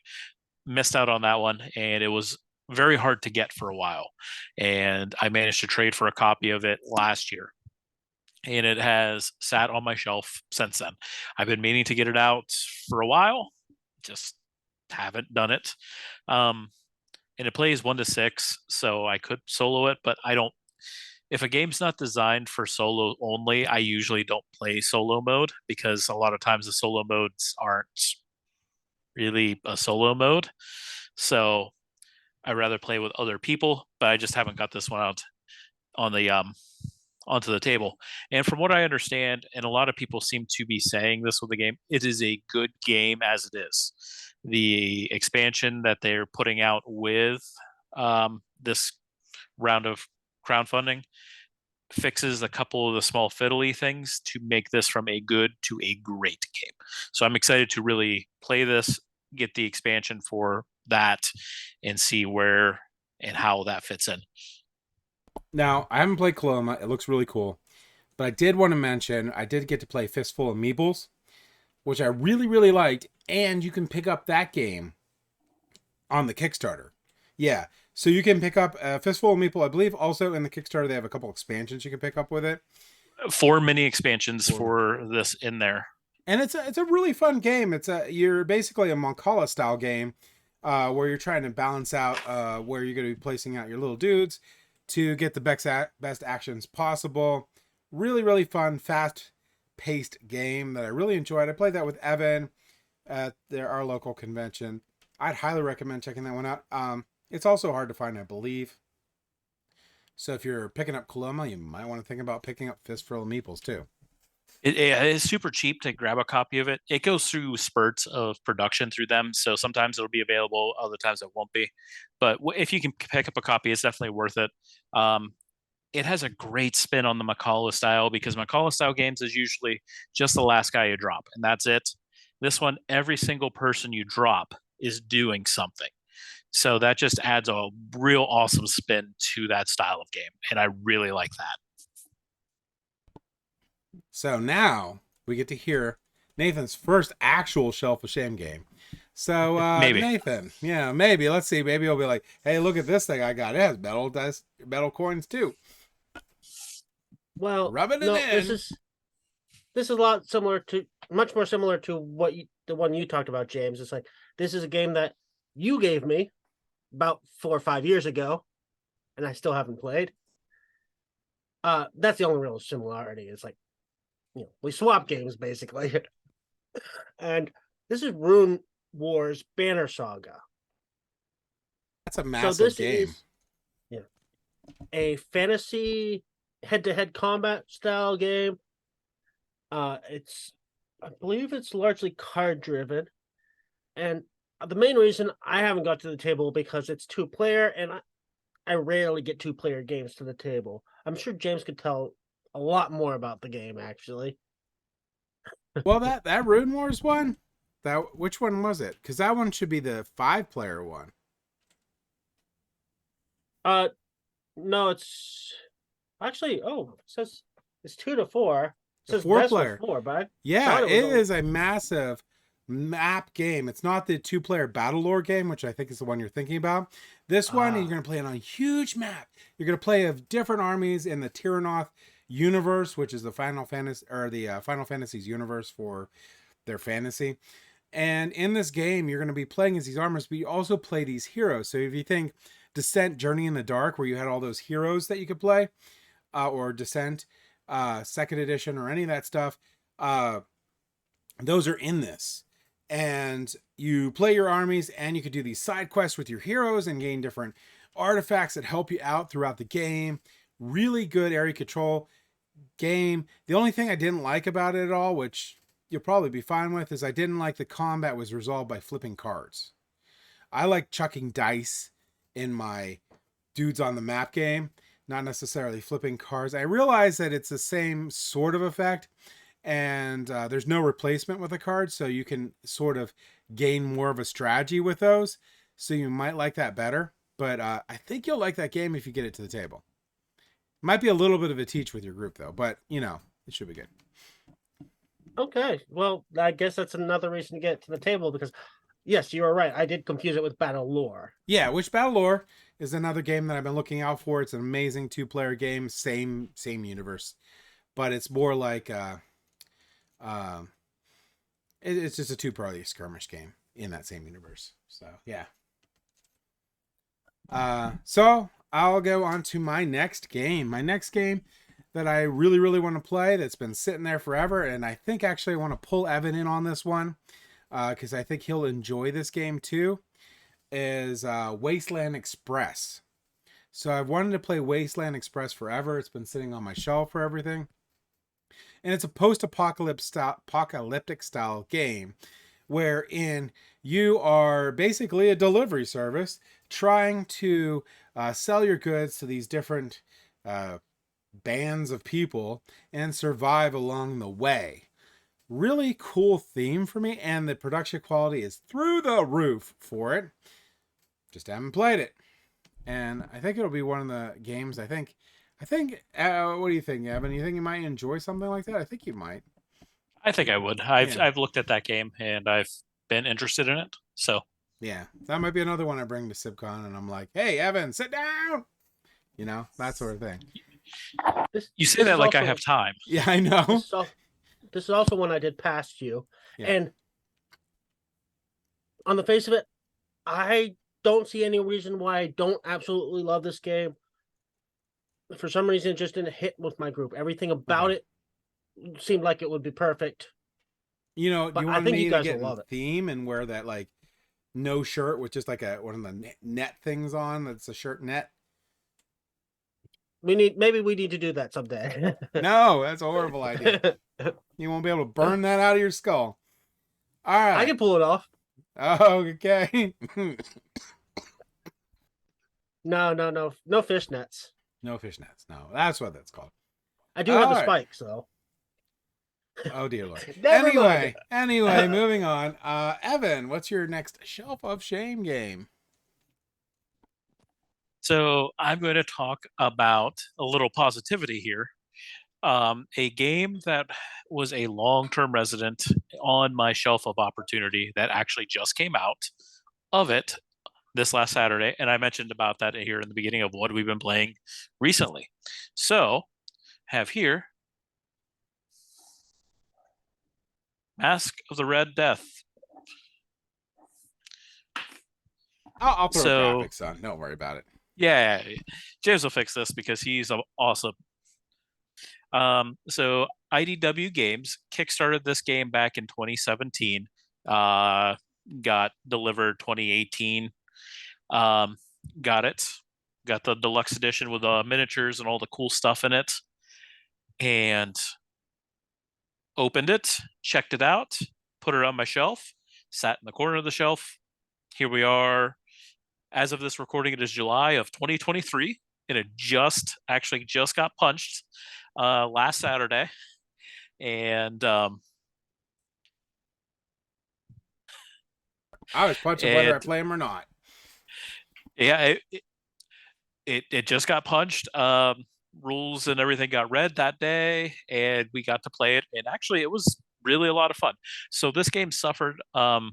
missed out on that one, and it was very hard to get for a while. And I managed to trade for a copy of it last year, and it has sat on my shelf since then. I've been meaning to get it out for a while, just haven't done it. And it plays 1 to 6, so I could solo it, but I don't. If a game's not designed for solo only, I usually don't play solo mode because a lot of times the solo modes aren't really a solo mode. So I'd rather play with other people, but I just haven't got this one out on the onto the table. And from what I understand, and a lot of people seem to be saying this with the game, it is a good game as it is. The expansion that they're putting out with this round of crowdfunding fixes a couple of the small fiddly things to make this from a good to a great game. So I'm excited to really play this, get the expansion for that, and see where and how that fits in. Now, I haven't played Coloma. It looks really cool. But I did want to mention, I did get to play Fistful of Meeples, which I really, really liked. And you can pick up that game on the Kickstarter. Yeah. So you can pick up Fistful of Meeple. I believe also in the Kickstarter they have a couple expansions you can pick up with it. 4 mini expansions for this in there. And it's a really fun game. You're basically a Moncala style game where you're trying to balance out where you're going to be placing out your little dudes to get the best actions possible. Really, really fun, fast-paced game that I really enjoyed. I played that with Evan at our local convention. I'd highly recommend checking that one out. It's also hard to find, I believe. So if you're picking up Coloma, you might want to think about picking up Fistful of Meeples too. It is super cheap to grab a copy of it. It goes through spurts of production through them, so sometimes it'll be available, other times it won't be. But if you can pick up a copy, it's definitely worth it. It has a great spin on the Macaulay style because Macaulay style games is usually just the last guy you drop, and that's it. This one, every single person you drop is doing something. So that just adds a real awesome spin to that style of game, and I really like that. So now we get to hear Nathan's first actual Shelf of Shame game. So Maybe. Nathan, yeah, maybe. Let's see. Maybe he'll be like, "Hey, look at this thing I got. It has metal coins too." Well, Rubbing it no, in. this is a lot much more similar to the one you talked about, James. It's like this is a game that you gave me about 4 or 5 years ago, and I still haven't played. That's the only real similarity. It's like, we swap games basically. And this is Rune Wars Banner Saga. That's a massive game. Is a fantasy head-to-head combat style game. I believe it's largely card driven, and the main reason I haven't got to the table because it's 2-player, and I rarely get 2-player games to the table. I'm sure James could tell a lot more about the game, actually. Well, that Rune Wars one, which one was it? Because that one should be the 5-player one. No, it's actually it says it's 2 to 4. It says 4-player. 4, but yeah, it is a massive map game. It's not the 2-player Battle Lore game, which I think is the one you're thinking about. This one, you're going to play it on a huge map. You're going to play of different armies in the Tyrannoth universe, which is the Final Fantasy's universe for their fantasy. And in this game, you're going to be playing as these armies, but you also play these heroes. So if you think Descent, Journey in the Dark, where you had all those heroes that you could play, or Descent, 2nd edition, or any of that stuff, those are in this. And you play your armies, and you could do these side quests with your heroes and gain different artifacts that help you out throughout the game. Really good area control game. The only thing I didn't like about it at all, which you'll probably be fine with is I didn't like the combat was resolved by flipping cards. I like chucking dice in my dudes on the map game, not necessarily flipping cards. I realize that it's the same sort of effect, and there's no replacement with a card, so you can sort of gain more of a strategy with those. So you might like that better, but I think you'll like that game if you get it to the table. Might be a little bit of a teach with your group though, but it should be good. Okay, well, I guess that's another reason to get it to the table because, yes, you are right. I did confuse it with Battle Lore. Yeah, which Battle Lore is another game that I've been looking out for. It's an amazing 2-player game, same universe, but it's more like it's just a 2-party skirmish game in that same universe. So yeah. So I'll go on to my next game. My next game that I really, really want to play that's been sitting there forever, and I think actually I want to pull Evan in on this one because I think he'll enjoy this game too, is Wasteland Express. So I've wanted to play Wasteland Express forever. It's been sitting on my shelf for everything. And it's a post-apocalyptic style game wherein you are basically a delivery service trying to sell your goods to these different bands of people and survive along the way. Really cool theme for me, and the production quality is through the roof for it. Just haven't played it. And I think it'll be one of the games what do you think, Evan? You think you might enjoy something like that? I think you might. I think I would. I've looked at that game and I've been interested in it. So yeah, that might be another one I bring to SibCon, and I'm like, hey, Evan, sit down. That sort of thing. You say that like I have time. Yeah, I know. This is also one I did past you. Yeah. And on the face of it, I don't see any reason why I don't absolutely love this game. For some reason, it just didn't hit with my group. Everything about it seemed like it would be perfect. Do you want me to get love a theme and wear that like no shirt with just like one of the net things on that's a shirt net? Maybe we need to do that someday. No, that's a horrible idea. You won't be able to burn that out of your skull. All right. I can pull it off. Oh, okay. No fishnets. No fishnets. No, that's what that's called. I do have the spikes, though. Oh, dear Lord. Anyway, moving on. Evan, what's your next Shelf of Shame game? So I'm going to talk about a little positivity here. A game that was a long-term resident on my shelf of opportunity that actually just came out of it this last Saturday, and I mentioned about that here in the beginning of what we've been playing recently. So, have here Mask of the Red Death. I'll throw graphics on. Don't worry about it. Yeah, James will fix this because he's awesome. So IDW Games kickstarted this game back in 2017. Got delivered 2018. Got the deluxe edition with the miniatures and all the cool stuff in it, and opened it, checked it out, put it on my shelf, sat in the corner of the shelf. Here we are. As of this recording, it is July of 2023, and it just got punched last Saturday. And I was punching whether I play him or not. Yeah, it just got punched. Rules and everything got read that day, and we got to play it. And actually, it was really a lot of fun. So this game suffered the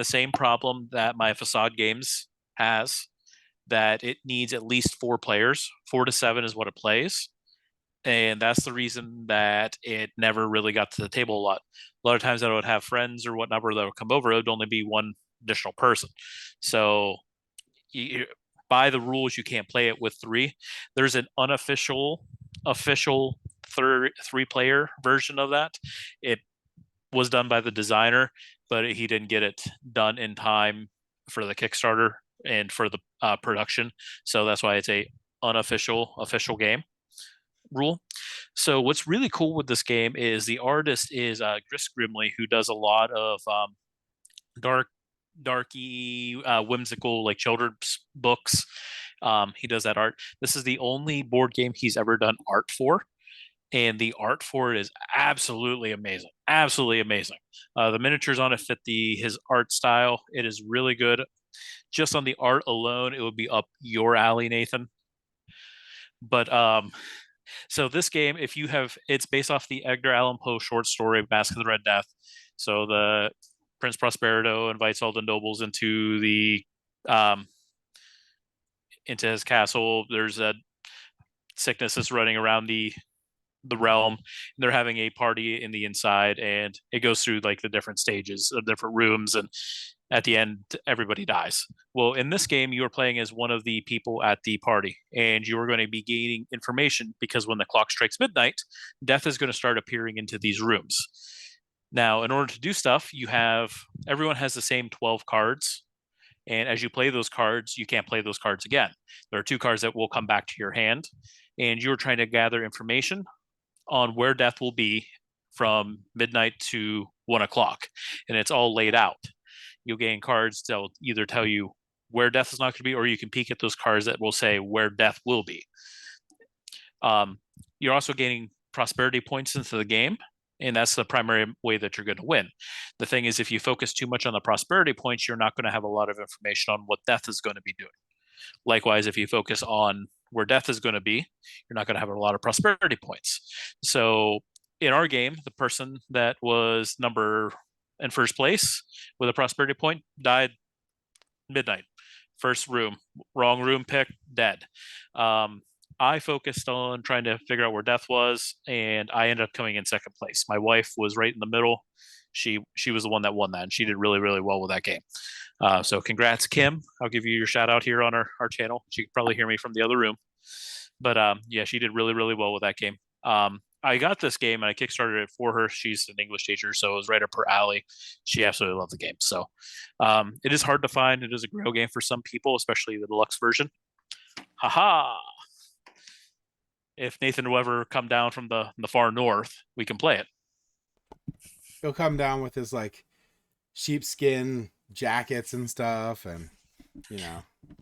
same problem that my Facade games has, that it needs at least 4 players. 4 to 7 is what it plays. And that's the reason that it never really got to the table a lot. A lot of times I would have friends or whatnot that would come over, it would only be one additional person. So by the rules, you can't play it with 3. There's an official 3-player version of that. It was done by the designer, but he didn't get it done in time for the Kickstarter and for the production. So that's why it's a official game. rule. So what's really cool with this game is the artist is Chris Grimley, who does a lot of dark, darky, whimsical like children's books. He does that art. This is the only board game he's ever done art for, and the art for it is absolutely amazing. Absolutely amazing. The miniatures on it fit his art style. It is really good. Just on the art alone, it would be up your alley, Nathan. But so this game, it's based off the Edgar Allan Poe short story Mask of the Red Death. So the Prince Prospero invites all the nobles into his castle. There's a sickness that's running around the realm. They're having a party in the inside, and it goes through like the different stages of different rooms, and at the end everybody dies. Well, in this game you are playing as one of the people at the party, and you are going to be gaining information because when the clock strikes midnight, death is going to start appearing into these rooms. Now, in order to do stuff, everyone has the same 12 cards, and as you play those cards, you can't play those cards again. There are 2 cards that will come back to your hand, and you're trying to gather information on where death will be from midnight to 1 o'clock, and it's all laid out. You'll gain cards that'll either tell you where death is not going to be, or you can peek at those cards that will say where death will be. You're also gaining prosperity points into the game, and that's the primary way that you're going to win. The thing is, if you focus too much on the prosperity points, you're not going to have a lot of information on what death is going to be doing. Likewise, if you focus on where death is going to be, you're not going to have a lot of prosperity points. So in our game, the person that was in first place with a prosperity point died midnight. First room, wrong room pick, dead. I focused on trying to figure out where death was, and I ended up coming in second place. My wife was right in the middle. She was the one that won that, and she did really, really well with that game. So congrats, Kim. I'll give you your shout out here on our channel. She could probably hear me from the other room. But yeah, she did really, really well with that game. I got this game and I kickstarted it for her. She's an English teacher, so it was right up her alley. She absolutely loved the game. So it is hard to find. It is a grail game for some people, especially the deluxe version. Haha. If Nathan will ever come down from the far north, we can play it. He'll come down with his like sheepskin jackets and stuff, and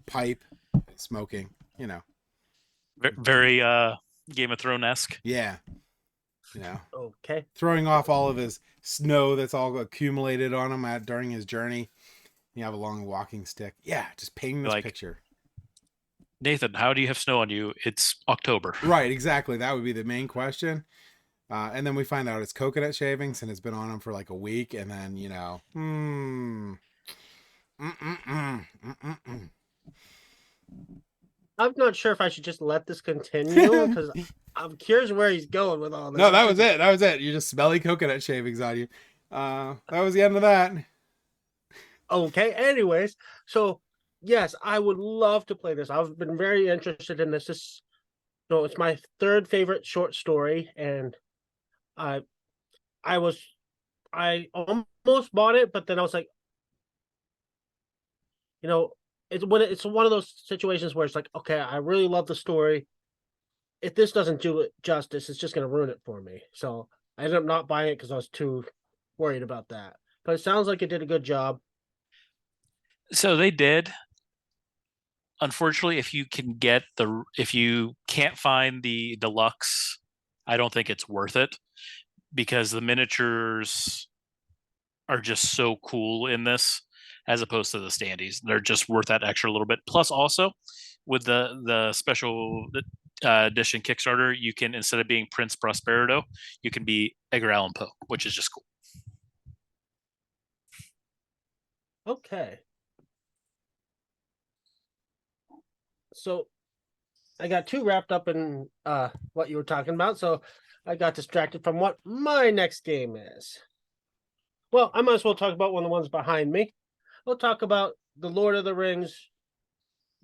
pipe, smoking. Very Game of Thrones-esque. Yeah. Okay. Throwing off all of his snow that's all accumulated on him during his journey. You have a long walking stick. Yeah, just painting this picture. Nathan, how do you have snow on you? It's October. Right, exactly. That would be the main question. And then we find out it's coconut shavings and it's been on him for like a week. And then, I'm not sure if I should just let this continue because I'm curious where he's going with all this. No, that was it. That was it. You just smelly coconut shavings on you. That was the end of that. Okay. Anyways, so yes, I would love to play this. I've been very interested in this. It's my third favorite short story, and I almost bought it, but then I was like, it's one of those situations where it's like, okay, I really love the story. If this doesn't do it justice, it's just going to ruin it for me. So I ended up not buying it because I was too worried about that. But it sounds like it did a good job. So they did. Unfortunately, if you can't find the deluxe, I don't think it's worth it because the miniatures are just so cool in this as opposed to the standees. They're just worth that extra little bit. Plus, also with the special edition Kickstarter, you can, instead of being Prince Prospero, you can be Edgar Allan Poe, which is just cool. Okay. So I got too wrapped up in what you were talking about, so I got distracted from what my next game is. Well, I might as well talk about one of the ones behind me. We'll talk about the Lord of the Rings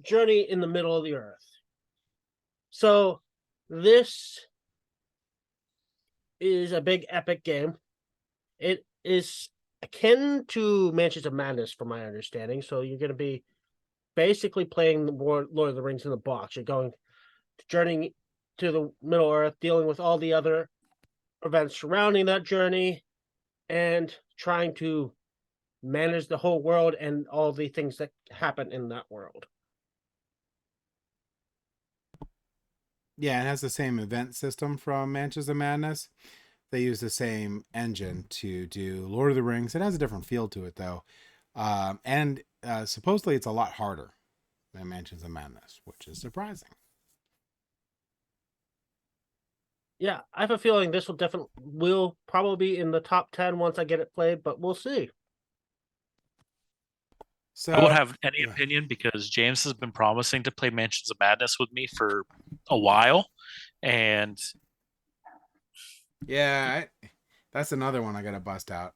Journey in the Middle of the Earth. So this is a big epic game. It is akin to Mansions of Madness, from my understanding. So you're going to be basically playing the Lord of the Rings in the box. You're going journeying to the Middle Earth, dealing with all the other events surrounding that journey, and trying to manage the whole world and all the things that happen in that world. Yeah, it has the same event system from Mansions of Madness. They use the same engine to do Lord of the Rings. It has a different feel to it, though. And supposedly it's a lot harder than Mansions of Madness, which is surprising. Yeah, I have a feeling this will probably be in the top 10 once I get it played, but we'll see. So I won't have any opinion because James has been promising to play Mansions of Madness with me for a while, and yeah, that's another one I gotta bust out.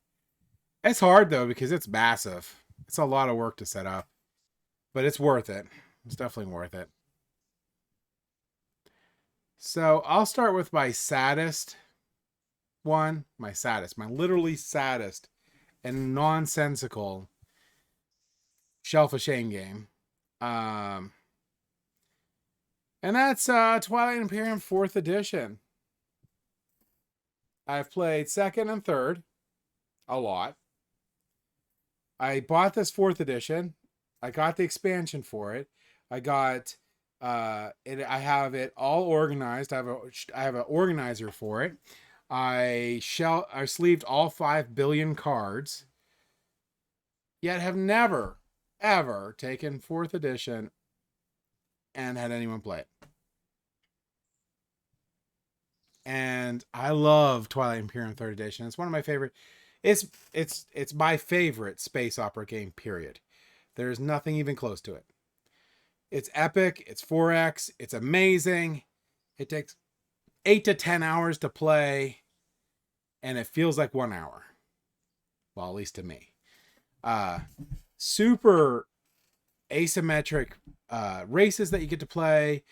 It's hard though because it's massive. It's a lot of work to set up, but it's worth it. It's definitely worth it. So I'll start with my saddest one. My literally saddest and nonsensical Shelf of Shame game. And that's Twilight Imperium 4th edition. I've played 2nd and 3rd a lot. I bought this 4th edition. I got the expansion for it. I got it. I have it all organized. I have an organizer for it. I sleeved all 5 billion cards. Yet have never ever taken 4th edition and had anyone play it. And I love Twilight Imperium 3rd edition. It's one of my favorite. It's my favorite space opera game, period. There's nothing even close to it. It's epic. It's 4X. It's amazing. It takes 8 to 10 hours to play, and it feels like 1 hour. Well, at least to me. Super asymmetric races that you get to play.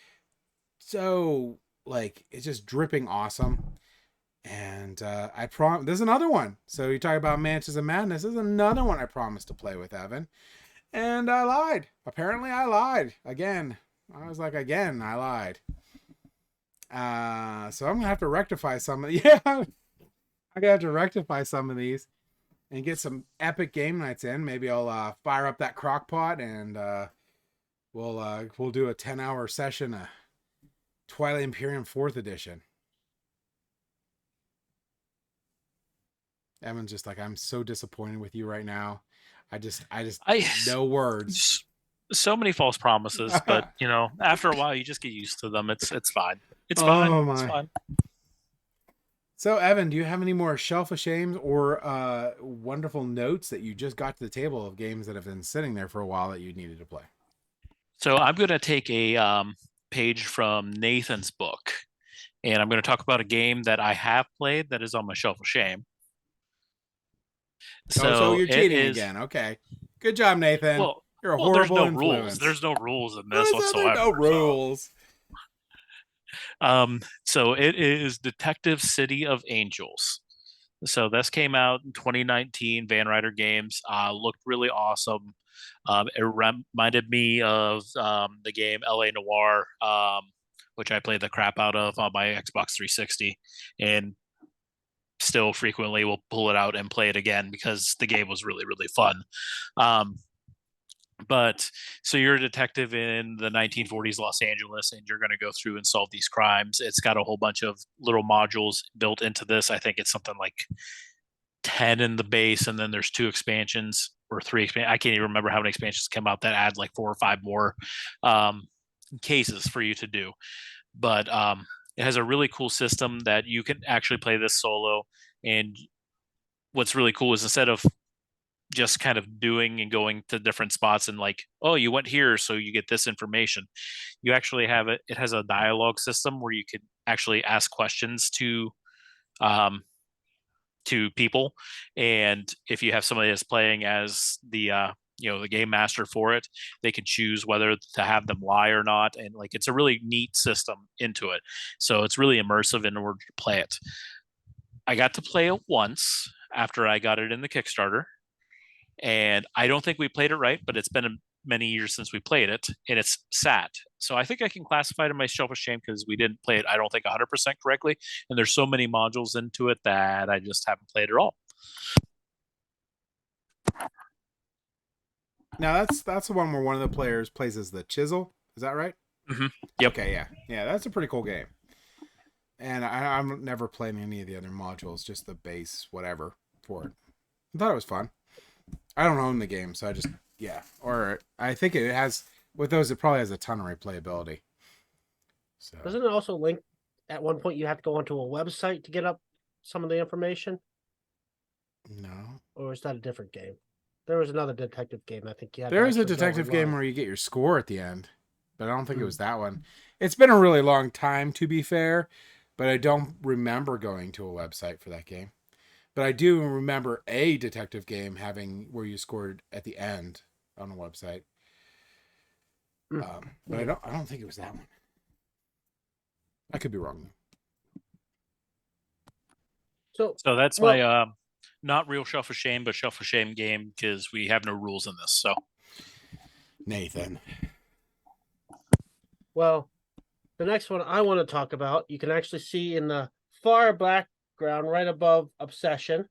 So, like, it's just dripping awesome. And I promise there's another one. So you talk about Mansions of Madness. There's another one I promised to play with Evan. And I lied. Apparently I lied. Again. I was like, again, I lied. So I'm gonna have to rectify some of yeah. I'm gonna have to rectify some of these and get some epic game nights in. Maybe I'll fire up that crock pot and we'll do a 10-hour session of Twilight Imperium 4th edition. Evan's just like, I'm so disappointed with you right now. I just no words. So many false promises, but after a while you just get used to them. It's fine. It's fine. Oh my. It's fine. So Evan, do you have any more Shelf of Shames or wonderful notes that you just got to the table of games that have been sitting there for a while that you needed to play? So I'm going to take a page from Nathan's book, and I'm going to talk about a game that I have played that is on my Shelf of Shame. So you're cheating again. Okay. Good job, Nathan. Well, you're a horrible there's no influence. rules. There's no rules in this whatsoever. No rules. So it is Detective City of Angels. So this came out in 2019, Van Ryder Games. Looked really awesome. It reminded me of the game LA Noire, which I played the crap out of on my Xbox 360, and still frequently will pull it out and play it again because the game was really, really fun. But so you're a detective in the 1940s Los Angeles, and you're going to go through and solve these crimes. It's got a whole bunch of little modules built into this. I think it's something like 10 in the base, and then there's 2 expansions or 3 expansions. I can't even remember how many expansions come out that add like 4 or 5 more cases for you to do. But it has a really cool system that you can actually play this solo. And what's really cool is instead of just kind of doing and going to different spots and like, oh, you went here, so you get this information. You actually have it. It has a dialogue system where you can actually ask questions to people. And if you have somebody that's playing as the the game master for it, they can choose whether to have them lie or not. And like, it's a really neat system into it. So it's really immersive in order to play it. I got to play it once after I got it in the Kickstarter. And I don't think we played it right, but it's been many years since we played it, and it's sat. So I think I can classify it in my shelf of shame because we didn't play it, I don't think, 100% correctly. And there's so many modules into it that I just haven't played it all. Now that's the one where one of the players plays as the chisel. Is that right? Mm-hmm. Yep. Okay, yeah. That's a pretty cool game. And I'm never playing any of the other modules, just the base whatever for it. I thought it was fun. I don't own the game, so I just Or I think it has with those. It probably has a ton of replayability. So Doesn't it also link at one point you have to go onto a website to get up some of the information? No. Or is that a different game? There was another detective game. I think you had. There is a detective game where you get your score at the end, but I don't think it was that one. It's been a really long time, to be fair, but I don't remember going to a website for that game. But I do remember a detective game having where you scored at the end on a website. But I don't think it was that one. I could be wrong. So that's my not real shelf of shame, but shelf of shame game because we have no rules in this. So Nathan. Well, the next one I want to talk about, you can actually see in the far background right above Obsession,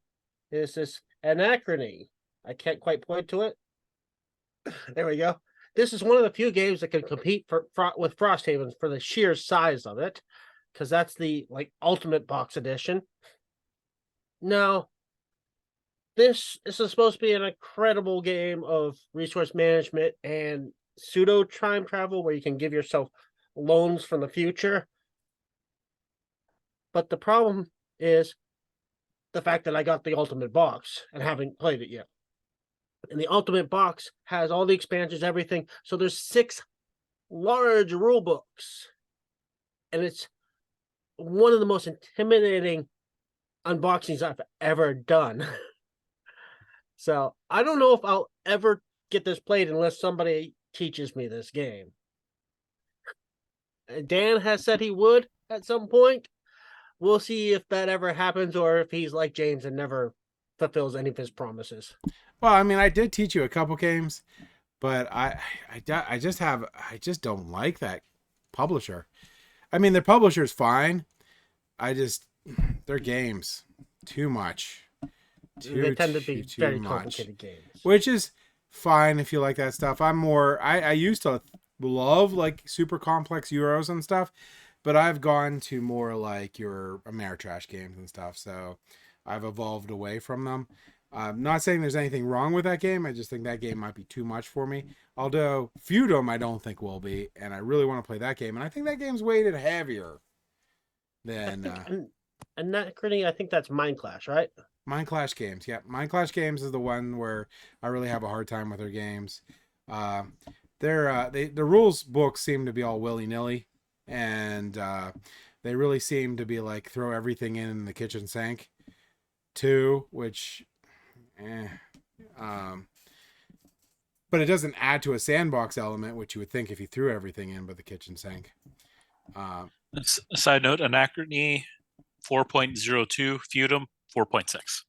is this Anachrony. I can't quite point to it. There we go. This is one of the few games that can compete with Frosthaven for the sheer size of it, because that's the ultimate box edition. Now, this is supposed to be an incredible game of resource management and pseudo time travel where you can give yourself loans from the future. But the problem is the fact that I got the ultimate box and haven't played it yet. And the ultimate box has all the expansions, everything. So there's 6 large rule books. And it's one of the most intimidating unboxings I've ever done. So I don't know if I'll ever get this played unless somebody teaches me this game. Dan has said he would at some point. We'll see if that ever happens or if he's like James and never fulfills any of his promises. Well, I mean, I did teach you a couple games, but I just don't like that publisher. I mean, their publisher's fine. Their games too much. They tend to be very complicated games, which is fine if you like that stuff. I used to love like super complex Euros and stuff, but I've gone to more like your Ameritrash games and stuff. So I've evolved away from them. I'm not saying there's anything wrong with that game. I just think that game might be too much for me. Although Feudum I don't think will be, and I really want to play that game. And I think that game's weighted heavier than Anachrony, I think that's Mind Clash, right? Mind Clash Games. Yeah, Mind Clash Games is the one where I really have a hard time with their games. The rules books seem to be all willy-nilly, and they really seem to be like throw everything in the kitchen sink too, which but it doesn't add to a sandbox element, which you would think if you threw everything in but the kitchen sink. Side note, Anachrony 4.02, Feudum 4.6.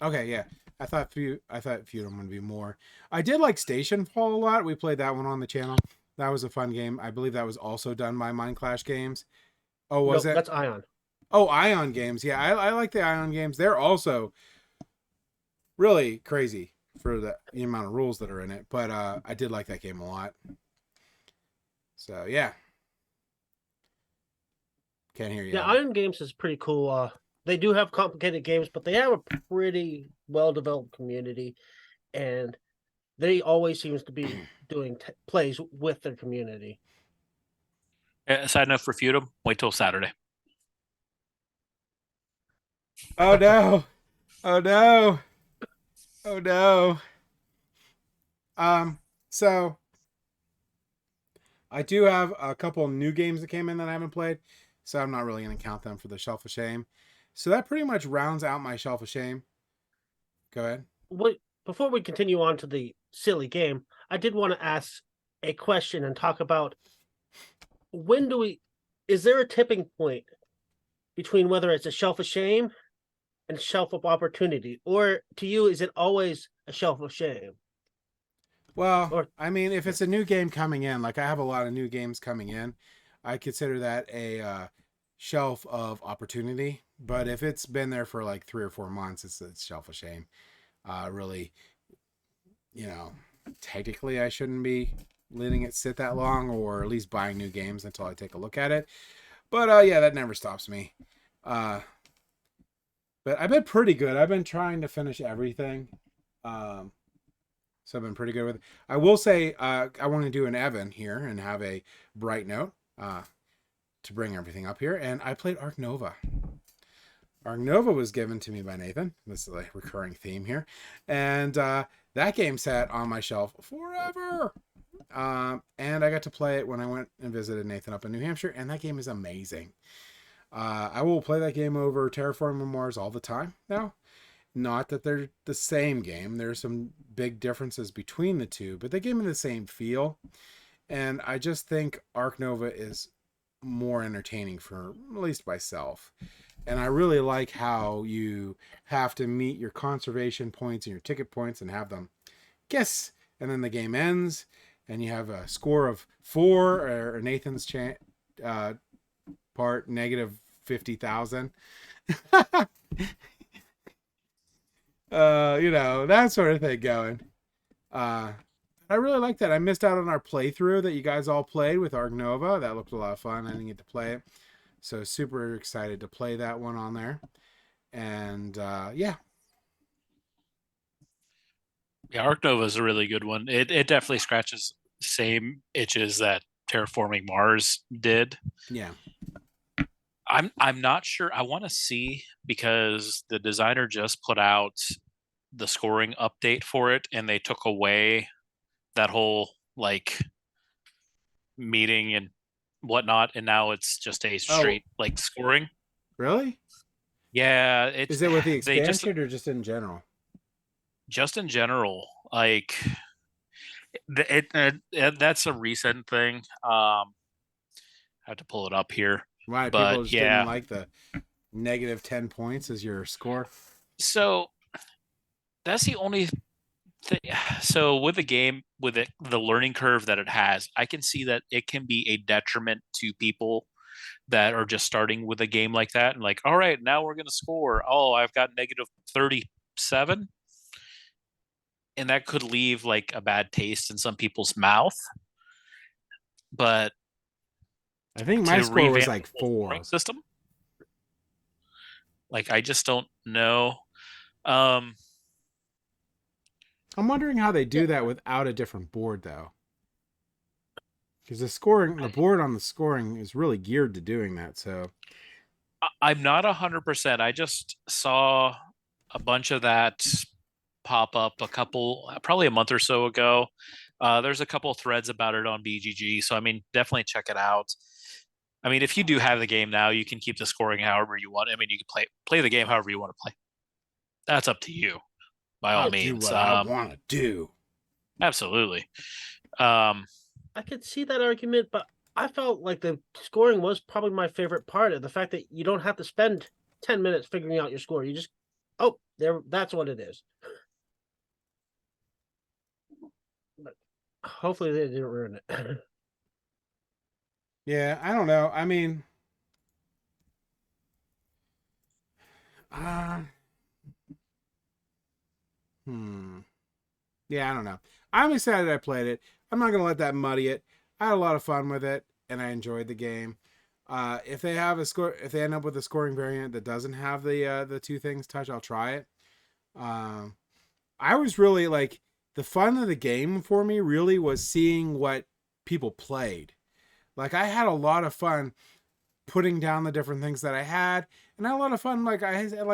Okay, yeah. I thought Feudum would be more. I did like Station Fall a lot. We played that one on the channel. That was a fun game. I believe that was also done by Mind Clash Games. Oh, was it? That's Ion. Oh, Ion Games. Yeah, I like the Ion Games. They're also really crazy for the amount of rules that are in it. But I did like that game a lot. So, yeah. Can't hear you. Yeah, Ion Games is pretty cool. They do have complicated games, but they have a pretty well-developed community, and they always seems to be doing plays with their community. Side note for Feudum, wait till Saturday. Oh no! Oh no! Oh no! So I do have a couple new games that came in that I haven't played, so I'm not really going to count them for the Shelf of Shame. So that pretty much rounds out my Shelf of Shame. Go ahead. Before we continue on to the silly game, I did want to ask a question and talk about is there a tipping point between whether it's a Shelf of Shame and Shelf of Opportunity, or to you, is it always a Shelf of Shame? Well, Or I mean, if it's a new game coming in, like I have a lot of new games coming in, I consider that a shelf of opportunity. But if it's been there for like 3 or 4 months, it's a shelf of shame. Really, you know, technically I shouldn't be letting it sit that long, or at least buying new games until I take a look at it. But yeah, that never stops me. Uh, but I've been pretty good. I've been trying to finish everything. Um, So I've been pretty good with it. I will say I want to do an Evan here and have a bright note to bring everything up here. And I played Ark Nova. Ark Nova was given to me by Nathan. This is a recurring theme here. And that game sat on my shelf forever. And I got to play it when I went and visited Nathan up in New Hampshire. And that game is amazing. I will play that game over Terraforming Mars all the time now. Not that they're the same game. There's some big differences between the two, but they give me the same feel. And I just think Ark Nova is more entertaining for at least myself. And I really like how you have to meet your conservation points and your ticket points and have them guess. And then the game ends and you have a score of 4, or Nathan's part negative 50,000. That sort of thing going. I really like that. I missed out on our playthrough that you guys all played with Ark Nova. That looked a lot of fun. I didn't get to play it. So super excited to play that one on there. And yeah. Yeah, Arc Nova is a really good one. It definitely scratches the same itches that Terraforming Mars did. Yeah. I'm not sure. I want to see, because the designer just put out the scoring update for it, and they took away that whole like meeting and whatnot, and now it's just a straight like scoring. Really? Yeah, Is it with the they expansion or just in general? just in general, like that's a recent thing. I have to pull it up here, Why people but just didn't yeah. like the negative 10 points as your score? So that's the only thing. So with the game, with the learning curve that it has, I can see that it can be a detriment to people that are just starting with a game like that and like, all right, now we're gonna score. Oh, I've got negative 37, and that could leave like a bad taste in some people's mouth. But I think my to score was revamp like the whole 4. scoring system, like I just don't know. Um, I'm wondering how they do yeah, that without a different board though. Because the board on the scoring is really geared to doing that. So I'm not 100%. I just saw a bunch of that pop up probably a month or so ago. There's a couple threads about it on BGG, so I mean, definitely check it out. I mean, if you do have the game now, you can keep the scoring however you want. I mean, you can play the game however you want to play. That's up to you, by all I'll do means. what I want to do. Absolutely. Um, I could see that argument, but I felt like the scoring was probably my favorite part of the fact that you don't have to spend 10 minutes figuring out your score. You just, oh, there, that's what it is. But hopefully they didn't ruin it. Yeah, I don't know. I mean, yeah, I don't know. I'm excited I played it. I'm not gonna let that muddy it. I had a lot of fun with it, and I enjoyed the game. If they have a score, if they end up with a scoring variant that doesn't have the two things touch, I'll try it. Um, I was really like, the fun of the game for me really was seeing what people played. Like I had a lot of fun putting down the different things that I had, and I had a lot of fun. Like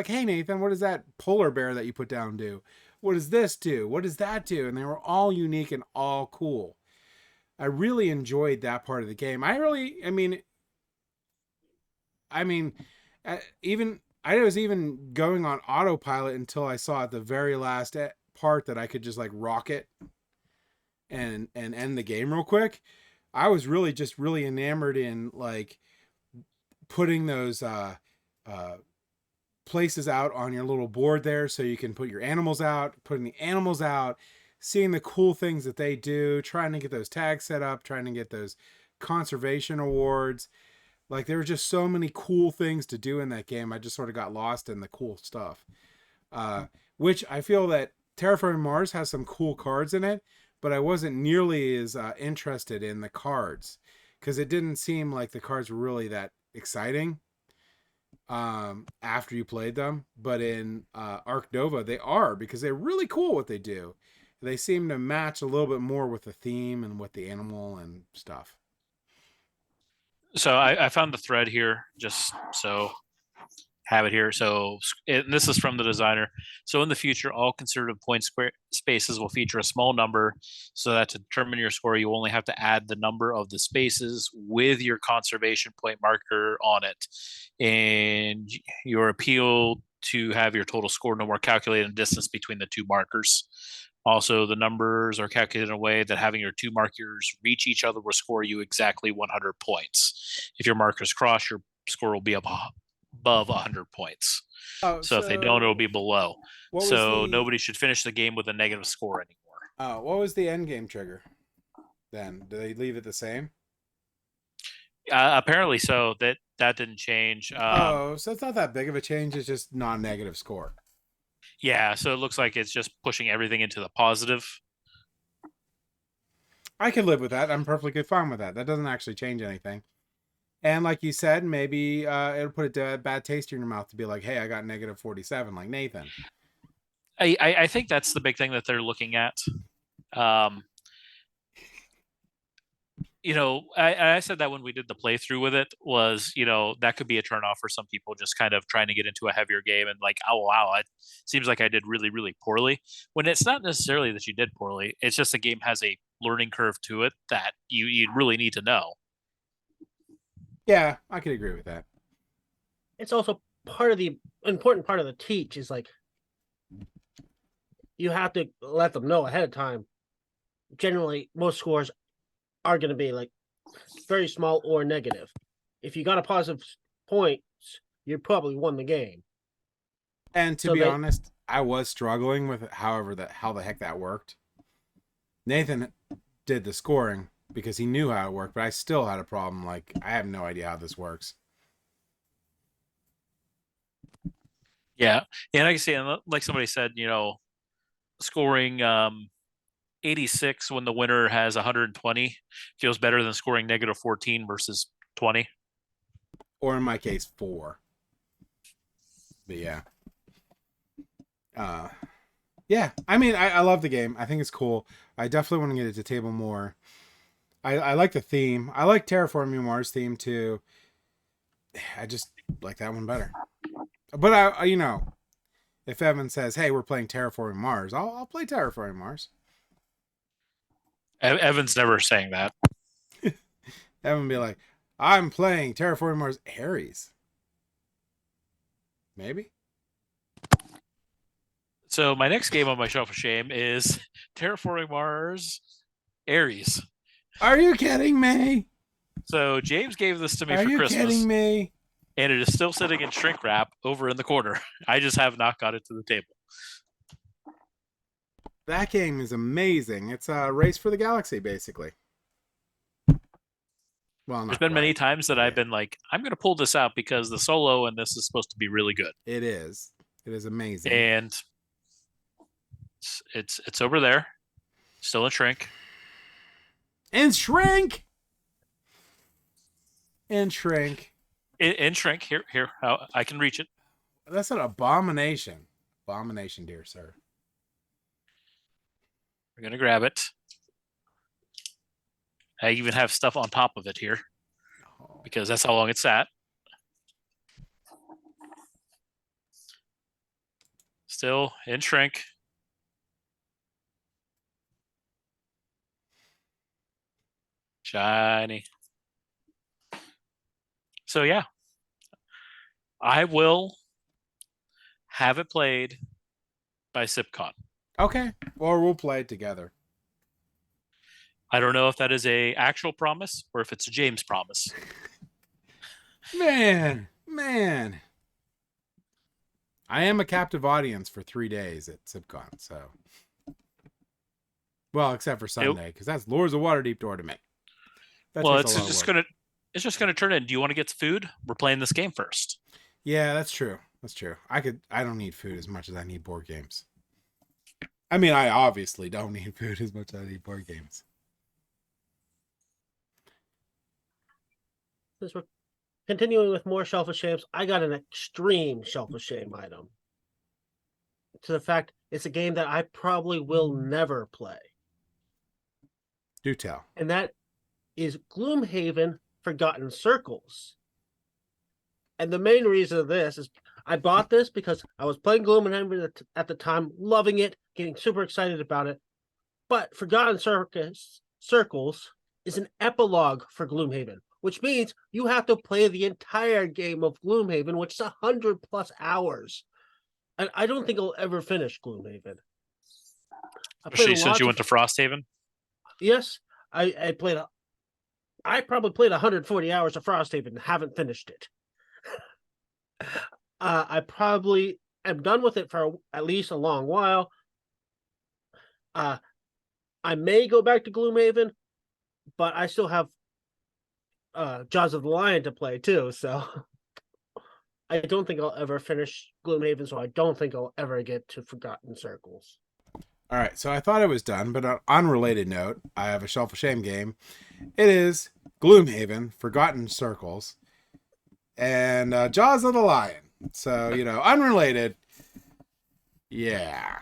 hey Nathan, what does that polar bear that you put down do? What does this do? What does that do? And they were all unique and all cool. I really enjoyed that part of the game. I mean, even I was even going on autopilot until I saw at the very last part that I could just like rocket and end the game real quick. I was really just really enamored in like putting those places out on your little board there so you can put your animals out, putting the animals out, seeing the cool things that they do, trying to get those tags set up, trying to get those conservation awards. Like there were just so many cool things to do in that game. I just sort of got lost in the cool stuff. Which I feel that Terraforming Mars has some cool cards in it, but I wasn't nearly as interested in the cards because it didn't seem like the cards were really that exciting after you played them. But in Arc Nova, they are, because they're really cool what they do. They seem to match a little bit more with the theme and with the animal and stuff. So I found the thread here, just so have it here. So this is from the designer. So in the future, all conservative point spaces will feature a small number, so that to determine your score, you only have to add the number of the spaces with your conservation point marker on it. And your appeal to have your total score no more calculated in distance between the two markers. Also, the numbers are calculated in a way that having your two markers reach each other will score you exactly 100 points. If your markers cross, your score will be above 100 points. Oh, so if they don't, it'll be below. So nobody should finish the game with a negative score anymore. What was the end game trigger then? Do they leave it the same? Apparently so. That didn't change. So it's not that big of a change. It's just non-negative score. Yeah, so it looks like it's just pushing everything into the positive. I could live with that. I'm perfectly fine with that. That doesn't actually change anything. And like you said, maybe it'll put a bad taste in your mouth to be like, hey, I got negative 47, like Nathan. I think that's the big thing that they're looking at. I said that when we did the playthrough with it was, that could be a turnoff for some people just kind of trying to get into a heavier game and like, oh, wow, it seems like I did really, really poorly. When it's not necessarily that you did poorly. It's just the game has a learning curve to it that you really need to know. Yeah, I could agree with that. It's also part of the important part of the teach is like, you have to let them know ahead of time. Generally, most scores are going to be like very small or negative. If you got a positive point, you probably won the game. And to be honest, I was struggling with how the heck that worked. Nathan did the scoring because he knew how it worked, but I still had a problem. Like, I have no idea how this works. Yeah. And like I say, like somebody said, scoring 86 when the winner has 120 feels better than scoring negative 14 versus 20. Or in my case, 4. But yeah. Yeah, I mean, I love the game. I think it's cool. I definitely want to get it to table more. I like the theme. I like Terraforming Mars theme too. I just like that one better. But if Evan says, "Hey, we're playing Terraforming Mars," I'll play Terraforming Mars. Evan's never saying that. Evan be like, "I'm playing Terraforming Mars Ares." Maybe. So my next game on my shelf of shame is Terraforming Mars Ares. Are you kidding me? So James gave this to me for Christmas. Are you kidding me? And it is still sitting in shrink wrap over in the corner. I just have not got it to the table. That game is amazing. It's a race for the galaxy, basically. Well, there's been many times that I've been like, I'm going to pull this out because the solo and this is supposed to be really good. It is. It is amazing. And it's over there, still in shrink. In shrink. In shrink. In shrink. Here. I can reach it. That's an abomination. Abomination, dear sir. We're going to grab it. I even have stuff on top of it here because that's how long it's sat. Still in shrink. Shiny. So yeah, I will have it played by SipCon. Okay, or we'll play it together. I don't know if that is a actual promise or if it's a James promise. Man. I am a captive audience for 3 days at SipCon, so. Well, except for Sunday, because that's Lords of Waterdeep door to me. That Well, takes a it's lot of just work. gonna turn in. Do you want to get food? We're playing this game first. Yeah, that's true. That's true. I don't need food as much as I need board games. I mean, I obviously don't need food as much as I need board games. Since we're continuing with more Shelf of Shames, I got an extreme Shelf of Shame item. To the fact it's a game that I probably will never play. Do tell. And that is Gloomhaven Forgotten Circles. And the main reason of this is I bought this because I was playing Gloomhaven at the time, loving it, getting super excited about it. But Forgotten Circles is an epilogue for Gloomhaven, which means you have to play the entire game of Gloomhaven, which is 100+ hours. And I don't think I'll ever finish Gloomhaven. Since you went to Frosthaven? Yes, I played. I probably played 140 hours of Frosthaven and haven't finished it. I probably am done with it for at least a long while. I may go back to Gloomhaven, but I still have Jaws of the Lion to play too, so I don't think I'll ever finish Gloomhaven, so I don't think I'll ever get to Forgotten Circles. All right, so I thought I was done, but on an unrelated note, I have a Shelf of Shame game. It is Gloomhaven, Forgotten Circles, and Jaws of the Lion. So, unrelated. Yeah.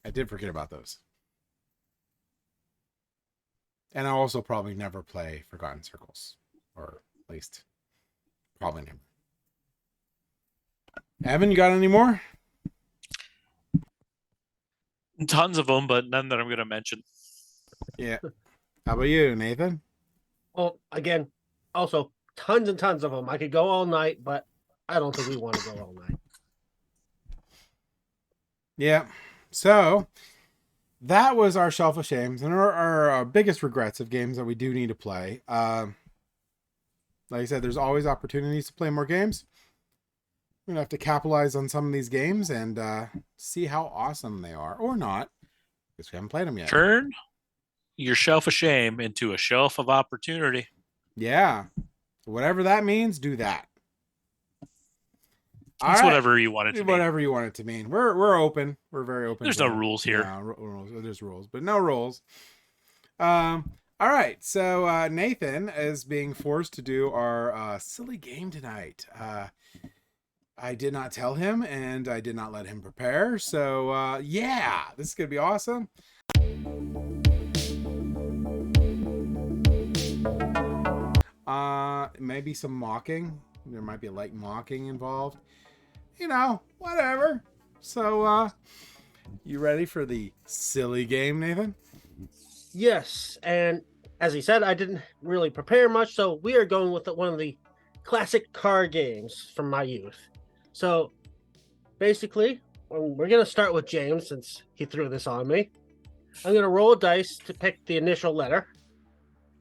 I did forget about those. And I'll also probably never play Forgotten Circles. Or at least, probably never. Evan, you got any more? Tons of them, but none that I'm going to mention. Yeah. How about you, Nathan? Well, again, also tons and tons of them. I could go all night, but I don't think we want to go all night. Yeah. So that was our Shelf of Shames and our biggest regrets of games that we do need to play. Like I said, there's always opportunities to play more games. We're going to have to capitalize on some of these games and see how awesome they are, or not, because we haven't played them yet. Turn your Shelf of Shame into a shelf of opportunity. Yeah. Whatever that means, do that. It's whatever you want it to mean. Whatever you want it to mean. We're open. We're very open. There's no rules here. No, there's rules, but no rules. All right. So Nathan is being forced to do our silly game tonight. I did not tell him, and I did not let him prepare. So yeah, this is gonna be awesome. Maybe some mocking. There might be a light mocking involved. Whatever. So, you ready for the silly game, Nathan? Yes, and as he said, I didn't really prepare much, so we are going with one of the classic card games from my youth. So, basically, we're going to start with James, since he threw this on me. I'm going to roll a dice to pick the initial letter,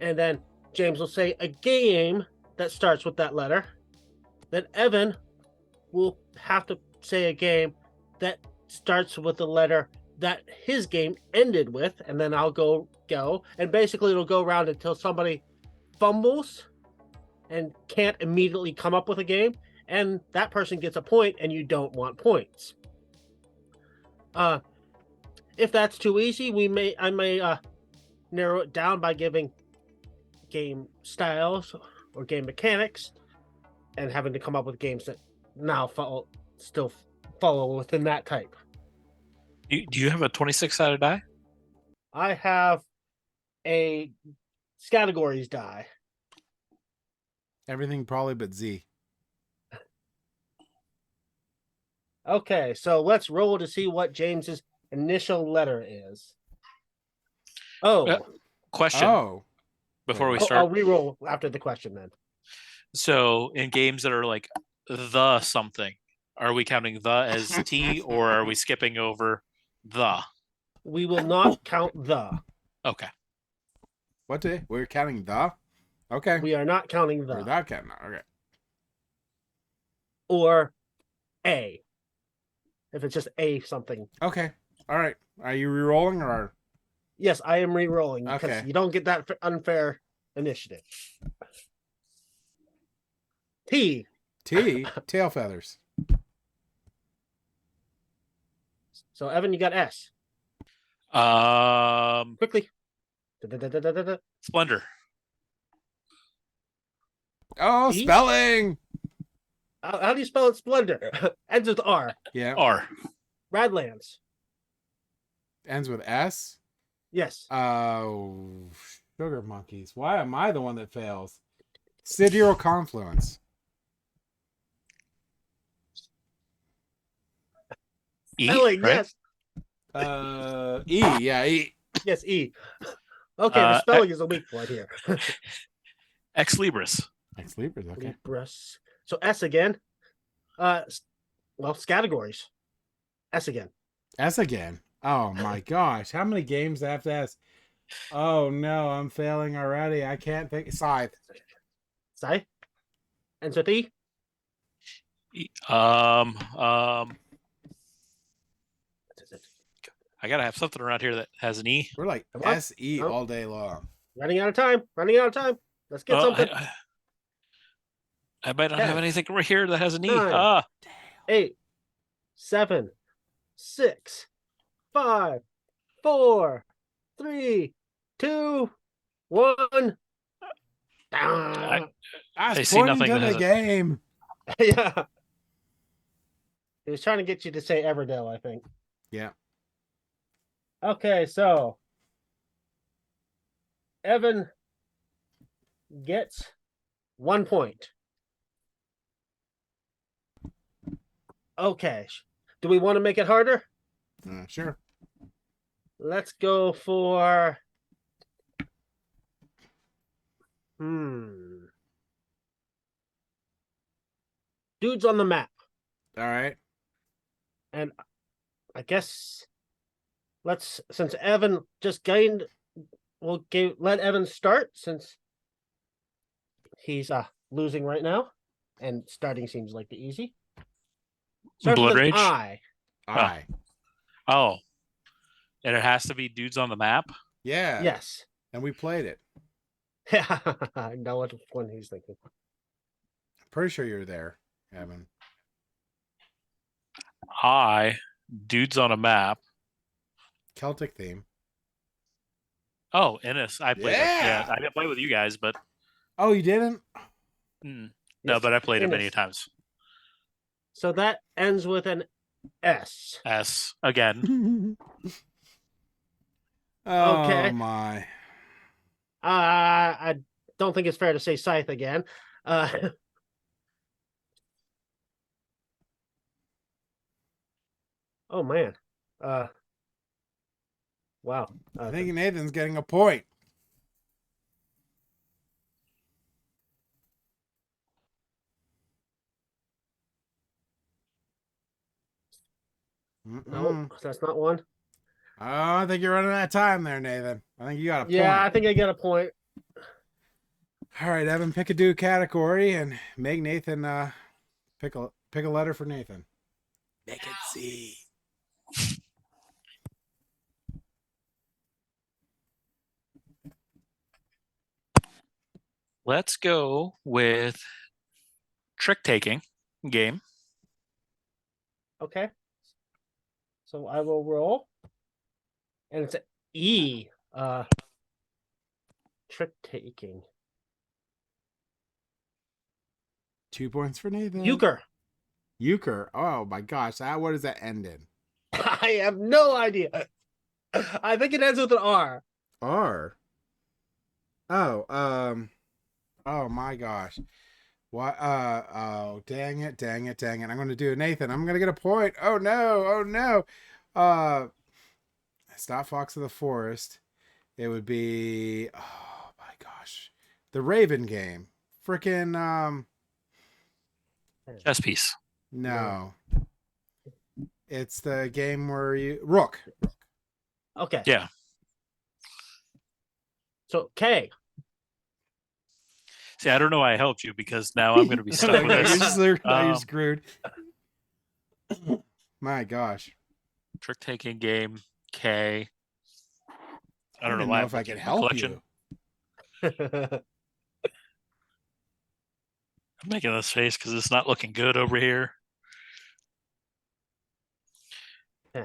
and then James will say a game that starts with that letter. Then Evan will have to say a game that starts with the letter that his game ended with, and then I'll go, and basically it'll go around until somebody fumbles and can't immediately come up with a game, and that person gets a point, and you don't want points. If that's too easy, I may narrow it down by giving game styles or game mechanics, and having to come up with games that now still follow within that type. Do you have a 26-sided die? I have a categories die. Everything probably but Z. Okay, so let's roll to see what James's initial letter is. Question. Before we start. I'll re-roll after the question then. So in games that are like the something, are we counting the as T, or are we skipping over the? We will not count the. Okay. What day? We're counting the? Okay. We are not counting the. We're not counting. Okay. Or A. If it's just A something. Okay. All right. Are you re-rolling or? Yes, I am re-rolling because Okay. you don't get that unfair initiative. T. Tail feathers. So Evan, you got S. Quickly. Da-da-da-da-da-da. Splendor. Oh, E? spelling. How do you spell it? Splendor. Ends with R. Yeah. R. Radlands. Ends with S. Yes. Oh, sugar monkeys. Why am I the one that fails? Sidereal confluence. E. Spelling, Right? yes. E. Yeah, E. Yes, E. Okay, the spelling is a weak point here. Ex Libris. Ex Libris. Okay. Libris. So S again. Well, categories. S again. S again. Oh my gosh. How many games do I have to ask? Oh no, I'm failing already. I can't think. Scythe. Scythe. Ends with E. I gotta have something around here that has an E. We're like SE all day long. Running out of time. Let's get something. I might not have anything right here that has an E. 9, 8, 7, 6, 5, 4, 3, 2, 1. I see nothing to that has the game. Yeah. He was trying to get you to say Everdell, I think. Yeah. Okay, so Evan gets 1 point. Okay. Do we want to make it harder? Sure. Let's go for dudes on the map. All right. And I guess since Evan just gained, let Evan start since he's losing right now, and starting seems like the easy. Starts Blood with an Rage. I. Oh, and it has to be dudes on the map. Yeah. Yes. And we played it. Yeah, I know what one he's thinking. Pretty sure you're there, Evan. Dudes on a map. Celtic theme. Oh, Ennis. I played it. Yeah, I didn't play with you guys, but oh, you didn't? No, but I played it many times. So that ends with an S. S again. Oh, okay. My. I don't think it's fair to say Scythe again. Oh man. Wow. I think Nathan's getting a point. No, that's not one. Oh, I think you're running out of time there, Nathan. I think you got a point. Yeah, I think I get a point. All right, Evan, pick a dude category and make Nathan pick a letter for Nathan. Make it C. Let's go with trick taking game. Okay. So I will roll. And it's an E. Trick taking. 2 points for Nathan. Euchre. Euchre. Oh my gosh. What does that end in? I have no idea. I think it ends with an R. R. Oh, oh my gosh. What oh dang it. I'm gonna do it. Nathan, I'm gonna get a point. Oh no. It's not Fox of the Forest. It would be oh my gosh. The Raven game. Freaking Chess piece. No. It's the game where you Rook. Okay. Yeah. So K. See, I don't know why I helped you because now I'm going to be stuck with this. You're screwed. My gosh. Trick taking game. Okay. I don't know even why know I'm if I looking can at my help collection. you. I'm making this face because it's not looking good over here.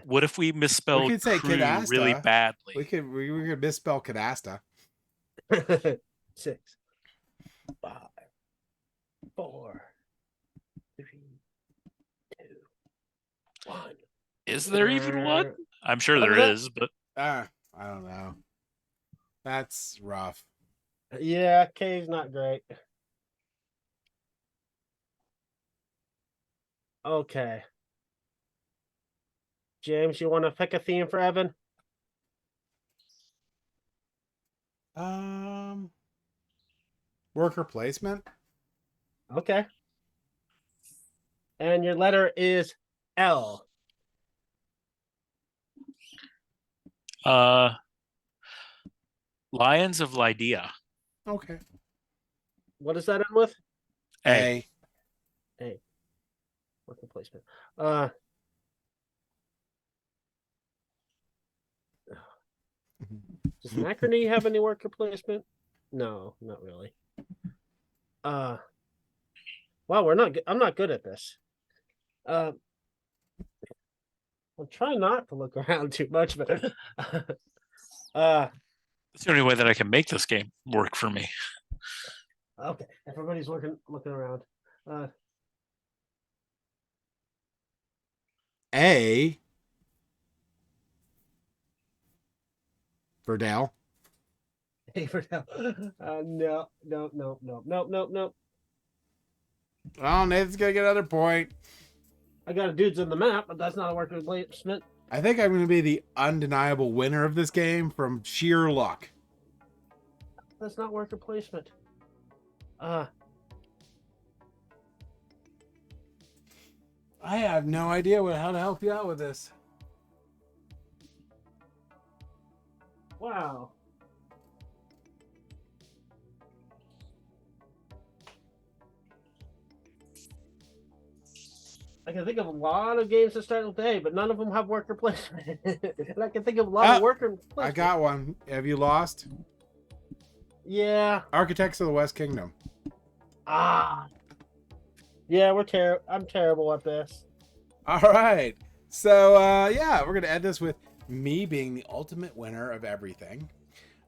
What if we We misspelled could say crew really Cadasta. badly? We could misspell Cadasta. 6, 5, 4, 3, 2, 1. Is there even one? I'm sure What there was that? is, but I don't know. That's rough. Yeah, K's not great. Okay. James, you want to pick a theme for Evan? Worker placement. Okay. And your letter is L. Lions of Lydia. Okay. What does that end with? A. A. Worker placement. Does Macrony have any worker placement? No, not really. Wow, we're not. I'm not good at this. I'll try not to look around too much, but It's the only way that I can make this game work for me. okay. Everybody's looking around. A for Dale. Hey, for now. No. Oh, Nathan's gonna get another point. I got a dudes on the map, but that's not a worker placement. I think I'm gonna be the undeniable winner of this game from sheer luck. That's not worker placement. I have no idea how to help you out with this. Wow. I can think of a lot of games that start with A, but none of them have worker placement. And I can think of a lot of worker placement. I got one. Have you lost? Yeah. Architects of the West Kingdom. Ah. Yeah, I'm terrible at this. All right. So yeah, we're gonna end this with me being the ultimate winner of everything.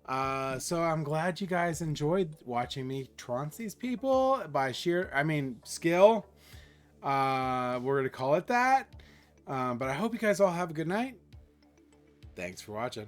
So I'm glad you guys enjoyed watching me trounce these people by skill. We're gonna call it that. But I hope you guys all have a good night. Thanks for watching.